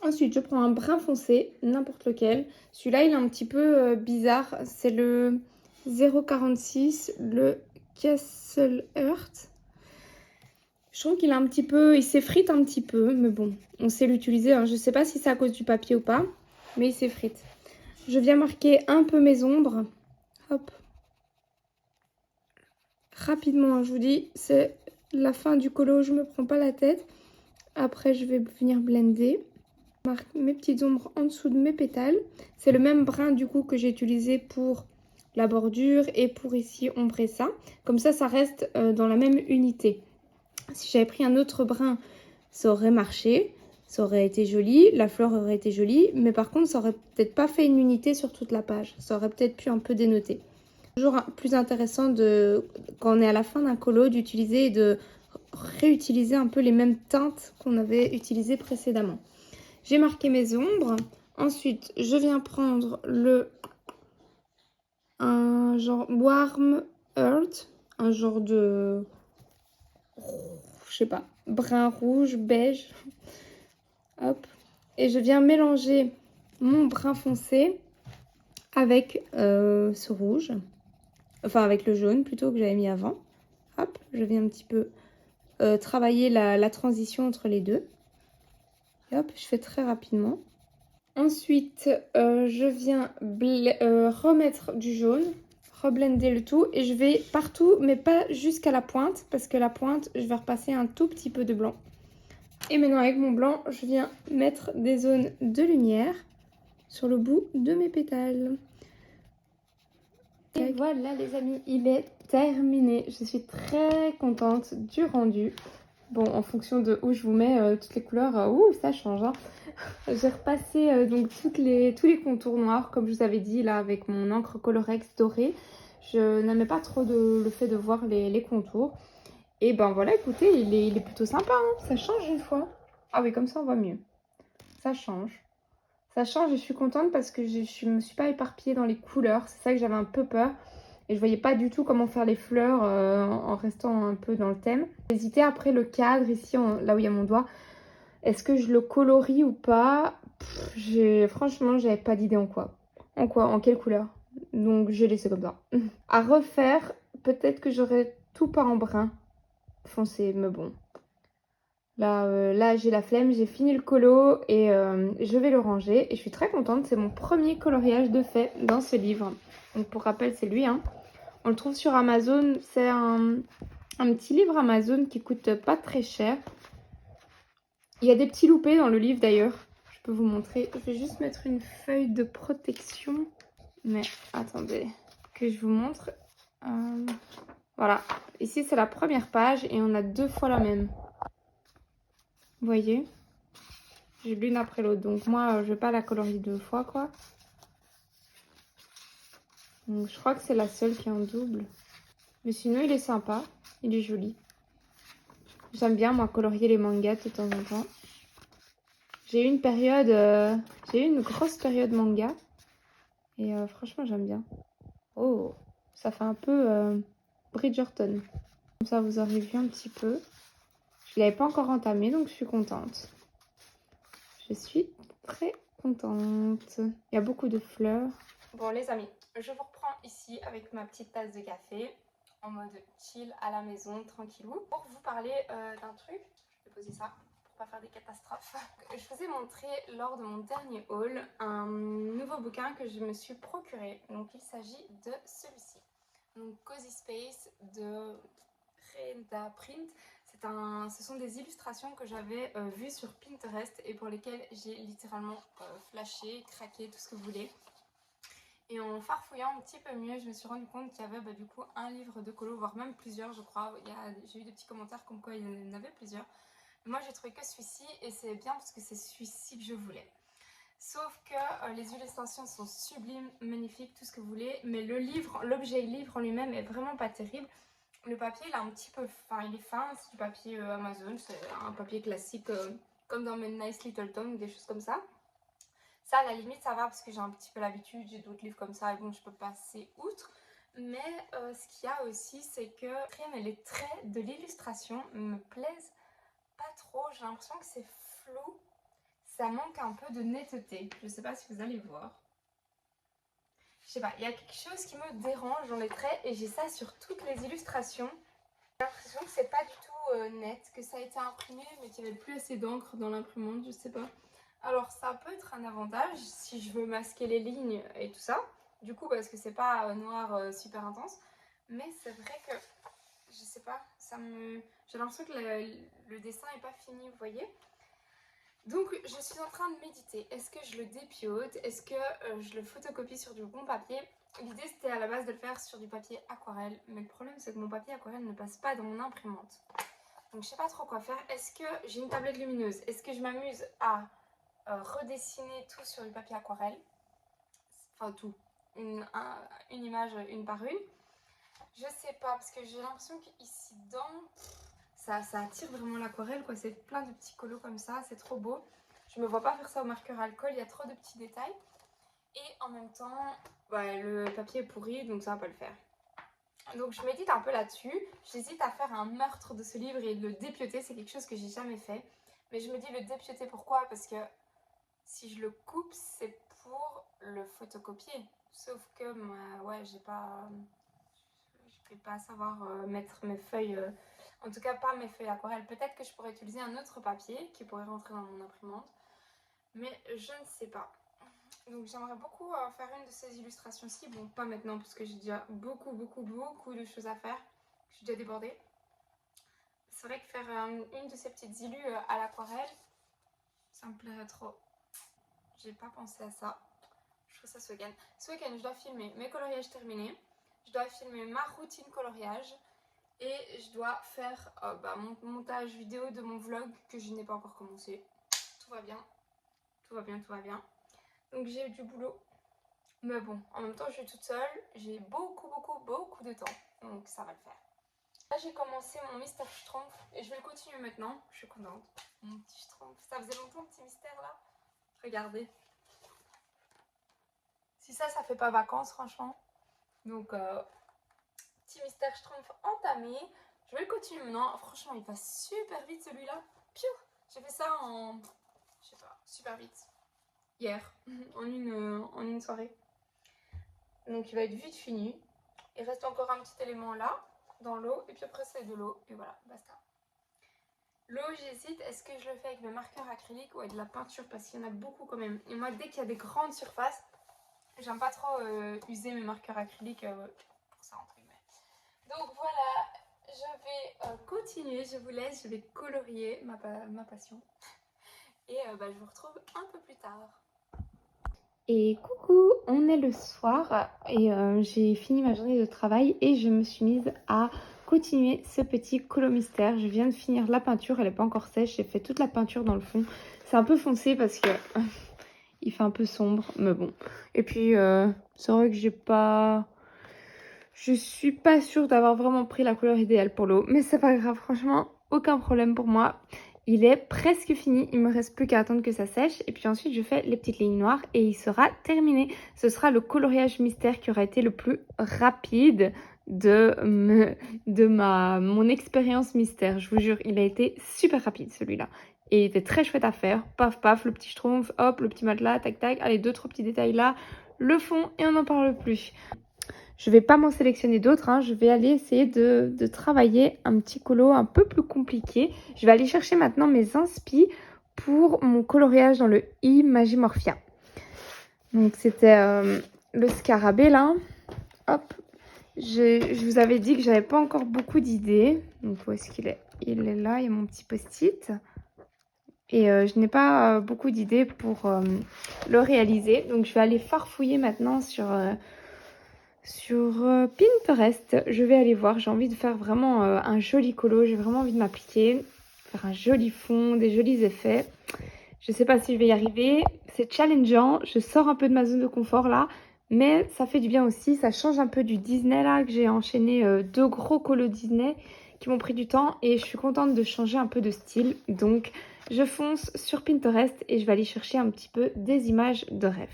Speaker 1: Ensuite, je prends un brun foncé, n'importe lequel. Celui-là, il est un petit peu bizarre. C'est le 046, le Castle Earth. Je trouve qu'il est un petit peu, il s'effrite un petit peu, mais bon, on sait l'utiliser, hein. Je sais pas si c'est à cause du papier ou pas, mais il s'effrite. Je viens marquer un peu mes ombres. Hop. Rapidement, hein, je vous dis, c'est la fin du colo, je me prends pas la tête. Après, je vais venir blender. Je marque mes petites ombres en dessous de mes pétales. C'est le même brun du coup que j'ai utilisé pour la bordure et pour ici ombrer ça. Comme ça reste dans la même unité. Si j'avais pris un autre brun, ça aurait marché. Ça aurait été joli, la fleur aurait été jolie, mais par contre, ça aurait peut-être pas fait une unité sur toute la page. Ça aurait peut-être pu un peu dénoter. Toujours plus intéressant quand on est à la fin d'un colo, d'utiliser et de réutiliser un peu les mêmes teintes qu'on avait utilisées précédemment. J'ai marqué mes ombres. Ensuite, je viens prendre un genre Warm Earth, un genre de, je sais pas, brun rouge, beige. Hop. Et je viens mélanger mon brun foncé avec ce rouge. Enfin, avec le jaune plutôt que j'avais mis avant. Hop, je viens un petit peu travailler la transition entre les deux. Et hop, je fais très rapidement. Ensuite, je viens remettre du jaune, reblender le tout. Et je vais partout, mais pas jusqu'à la pointe. Parce que la pointe, je vais repasser un tout petit peu de blanc. Et maintenant avec mon blanc, je viens mettre des zones de lumière sur le bout de mes pétales. Et voilà les amis, il est terminé. Je suis très contente du rendu. Bon, en fonction de où je vous mets toutes les couleurs, ça change, hein. J'ai repassé donc tous les contours noirs, comme je vous avais dit, là avec mon encre Colorex dorée. Je n'aimais pas trop le fait de voir les contours. Et ben voilà, écoutez, il est plutôt sympa, hein. Ça change une fois. Ah oui, comme ça on voit mieux. Ça change. Ça change et je suis contente parce que je me suis pas éparpillée dans les couleurs. C'est ça que j'avais un peu peur. Et je voyais pas du tout comment faire les fleurs en restant un peu dans le thème. J'hésitais après le cadre ici, là où il y a mon doigt. Est-ce que je le colorie ou pas? Franchement, j'avais pas d'idée en quoi. En quoi? En quelle couleur? Donc j'ai laissé comme ça. À refaire, peut-être que j'aurais tout peint en brun foncé, mais bon. Là j'ai la flemme, j'ai fini le colo et je vais le ranger. Et je suis très contente, c'est mon premier coloriage de fait dans ce livre. Donc pour rappel, c'est lui, hein. On le trouve sur Amazon, c'est un petit livre Amazon qui coûte pas très cher. Il y a des petits loupés dans le livre d'ailleurs. Je peux vous montrer. Je vais juste mettre une feuille de protection. Mais attendez, que je vous montre. Voilà. Ici, c'est la première page et on a 2 fois la même. Vous voyez? J'ai l'une après l'autre. Donc moi, je vais pas la colorier 2 fois, quoi. Donc je crois que c'est la seule qui est en double. Mais sinon, il est sympa. Il est joli. J'aime bien, moi, colorier les mangas de temps en temps. J'ai eu une grosse période manga. Et franchement, j'aime bien. Oh, ça fait un peu Bridgerton. Comme ça, vous aurez vu un petit peu. Je ne l'avais pas encore entamé, donc je suis contente. Je suis très contente. Il y a beaucoup de fleurs. Bon, les amis, je vous reprends ici avec ma petite tasse de café. En mode chill à la maison, tranquillou. Pour vous parler d'un truc, je vais poser ça. Pas faire des catastrophes. Je vous ai montré lors de mon dernier haul un nouveau bouquin que je me suis procuré. Donc il s'agit de celui-ci. Donc Cozy Space de Reda Print. Ce sont des illustrations que j'avais vues sur Pinterest et pour lesquelles j'ai littéralement flashé, craqué, tout ce que vous voulez. Et en farfouillant un petit peu mieux, je me suis rendu compte qu'il y avait du coup un livre de colo, voire même plusieurs je crois. J'ai eu des petits commentaires comme quoi il y en avait plusieurs. Moi j'ai trouvé que celui-ci et c'est bien parce que c'est celui-ci que je voulais. Sauf que les illustrations sont sublimes, magnifiques, tout ce que vous voulez. Mais l'objet livre en lui-même est vraiment pas terrible. Le papier il est un petit peu fin, il est fin, c'est du papier Amazon, c'est un papier classique comme dans mes Nice Little Tongue, des choses comme ça. Ça, à la limite, ça va parce que j'ai un petit peu l'habitude, j'ai d'autres livres comme ça et bon, je peux passer outre. Mais ce qu'il y a aussi, c'est que les traits de l'illustration me plaisent pas trop. J'ai l'impression que c'est flou. Ça manque un peu de netteté. Je sais pas si vous allez voir. Je sais pas, il y a quelque chose qui me dérange dans les traits et j'ai ça sur toutes les illustrations. J'ai l'impression que c'est pas du tout net, que ça a été imprimé mais qu'il n'y avait plus assez d'encre dans l'imprimante, je sais pas. Alors ça peut être un avantage si je veux masquer les lignes et tout ça, du coup parce que c'est pas noir super intense, mais c'est vrai que je sais pas, j'ai l'impression que le dessin est pas fini, vous voyez. Donc je suis en train de méditer, est-ce que je le dépiote, est-ce que je le photocopie sur du bon papier. L'idée c'était à la base de le faire sur du papier aquarelle, mais le problème c'est que mon papier aquarelle ne passe pas dans mon imprimante. Donc je sais pas trop quoi faire, est-ce que j'ai une tablette lumineuse, est-ce que je m'amuse à redessiner tout sur du papier aquarelle, enfin tout, une image une par une. Je sais pas parce que j'ai l'impression qu'ici dedans ça attire vraiment l'aquarelle quoi, c'est plein de petits colos comme ça, c'est trop beau. Je me vois pas faire ça au marqueur alcool, il y a trop de petits détails et en même temps le papier est pourri donc ça va pas le faire. Donc je médite un peu là-dessus, j'hésite à faire un meurtre de ce livre et de le dépioter, c'est quelque chose que j'ai jamais fait. Mais je me dis le dépioter pourquoi? Parce que si je le coupe, c'est pour le photocopier. Sauf que moi, je vais pas savoir mettre mes feuilles, en tout cas pas mes feuilles aquarelles. Peut-être que je pourrais utiliser un autre papier qui pourrait rentrer dans mon imprimante, mais je ne sais pas. Donc j'aimerais beaucoup faire une de ces illustrations-ci. Bon, pas maintenant parce que j'ai déjà beaucoup de choses à faire. Je suis déjà débordée. C'est vrai que faire une de ces petites illus à l'aquarelle, ça me plairait trop. J'ai pas pensé à ça. Je trouve ça ce week-end. Ce week-end, je dois filmer mes coloriages terminés. Je dois filmer ma routine coloriage. Et je dois faire mon montage vidéo de mon vlog que je n'ai pas encore commencé. Tout va bien. Tout va bien, tout va bien. Donc j'ai du boulot. Mais bon, en même temps, je suis toute seule. J'ai beaucoup de temps. Donc, ça va le faire. Là, j'ai commencé mon mystère Schtroumpf et je vais le continuer maintenant. Je suis contente. Mon petit Schtroumpf. Ça faisait longtemps, le petit mystère là. Regardez. Si ça fait pas vacances, franchement. Donc, petit mystère Schtroumpf entamé. Je vais le continuer maintenant. Franchement, il va super vite celui-là. Piou! J'ai fait ça en, je sais pas, super vite. Hier, en une soirée. Donc, il va être vite fini. Il reste encore un petit élément là, dans l'eau. Et puis après, c'est de l'eau. Et voilà, basta. L'eau, j'hésite. Est-ce que je le fais avec le marqueur acrylique ou avec de la peinture? Parce qu'il y en a beaucoup quand même. Et moi, dès qu'il y a des grandes surfaces, j'aime pas trop user mes marqueurs acryliques pour ça, entre guillemets. Donc voilà, je vais continuer, je vous laisse, je vais colorier ma passion. Et je vous retrouve un peu plus tard. Et coucou, on est le soir et j'ai fini ma journée de travail et je me suis mise à continuer ce petit colo mystère. Je viens de finir la peinture, elle n'est pas encore sèche, j'ai fait toute la peinture dans le fond. C'est un peu foncé parce que il fait un peu sombre, mais bon. Et puis c'est vrai que je suis pas sûre d'avoir vraiment pris la couleur idéale pour l'eau, mais c'est pas grave, franchement, aucun problème pour moi. Il est presque fini, il me reste plus qu'à attendre que ça sèche et puis ensuite je fais les petites lignes noires et il sera terminé. Ce sera le coloriage mystère qui aura été le plus rapide de mon expérience mystère. Je vous jure, il a été super rapide celui-là. Et il était très chouette à faire. Paf paf, le petit schtroumpf, hop, le petit matelas, tac tac. Allez, 2-3 petits détails là, le fond et on n'en parle plus. Je vais pas m'en sélectionner d'autres, hein. Je vais aller essayer de travailler un petit colo un peu plus compliqué. Je vais aller chercher maintenant mes inspi pour mon coloriage dans le Imagimorphia. Donc c'était le scarabée là. Hop. Je vous avais dit que j'avais pas encore beaucoup d'idées. Donc où est-ce qu'il est? Il est là, il y a mon petit post-it. Et je n'ai pas beaucoup d'idées pour le réaliser. Donc je vais aller farfouiller maintenant sur Pinterest. Je vais aller voir. J'ai envie de faire vraiment un joli colo. J'ai vraiment envie de m'appliquer. Faire un joli fond, des jolis effets. Je sais pas si je vais y arriver. C'est challengeant. Je sors un peu de ma zone de confort là. Mais ça fait du bien aussi. Ça change un peu du Disney là que j'ai enchaîné 2 gros colos Disney qui m'ont pris du temps. Et je suis contente de changer un peu de style. Donc je fonce sur Pinterest et je vais aller chercher un petit peu des images de rêve.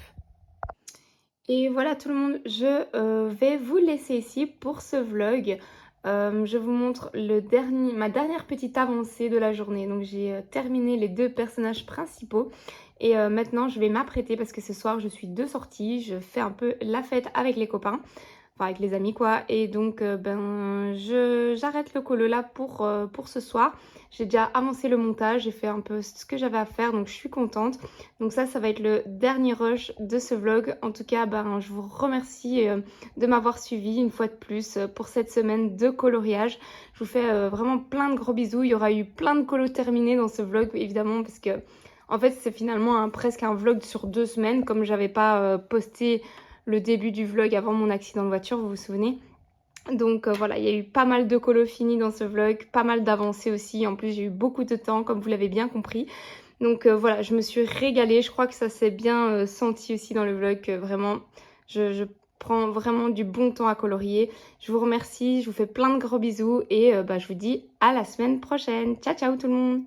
Speaker 1: Et voilà tout le monde, je vais vous laisser ici pour ce vlog. Je vous montre ma dernière petite avancée de la journée. Donc j'ai terminé les 2 personnages principaux. Et maintenant je vais m'apprêter parce que ce soir je suis de sortie. Je fais un peu la fête avec les copains. Enfin avec les amis quoi. Et donc j'arrête le colo là pour ce soir. J'ai déjà avancé le montage, j'ai fait un peu ce que j'avais à faire, donc je suis contente. Donc ça va être le dernier rush de ce vlog. En tout cas, je vous remercie de m'avoir suivi une fois de plus pour cette semaine de coloriage. Je vous fais vraiment plein de gros bisous. Il y aura eu plein de colos terminés dans ce vlog, évidemment, parce que en fait, c'est finalement presque un vlog sur 2 semaines, comme j'avais pas posté le début du vlog avant mon accident de voiture, vous vous souvenez? Donc voilà, il y a eu pas mal de colos finis dans ce vlog, pas mal d'avancées aussi. En plus, j'ai eu beaucoup de temps, comme vous l'avez bien compris. Donc voilà, je me suis régalée. Je crois que ça s'est bien senti aussi dans le vlog. Vraiment, je prends vraiment du bon temps à colorier. Je vous remercie, je vous fais plein de gros bisous et je vous dis à la semaine prochaine. Ciao, ciao tout le monde!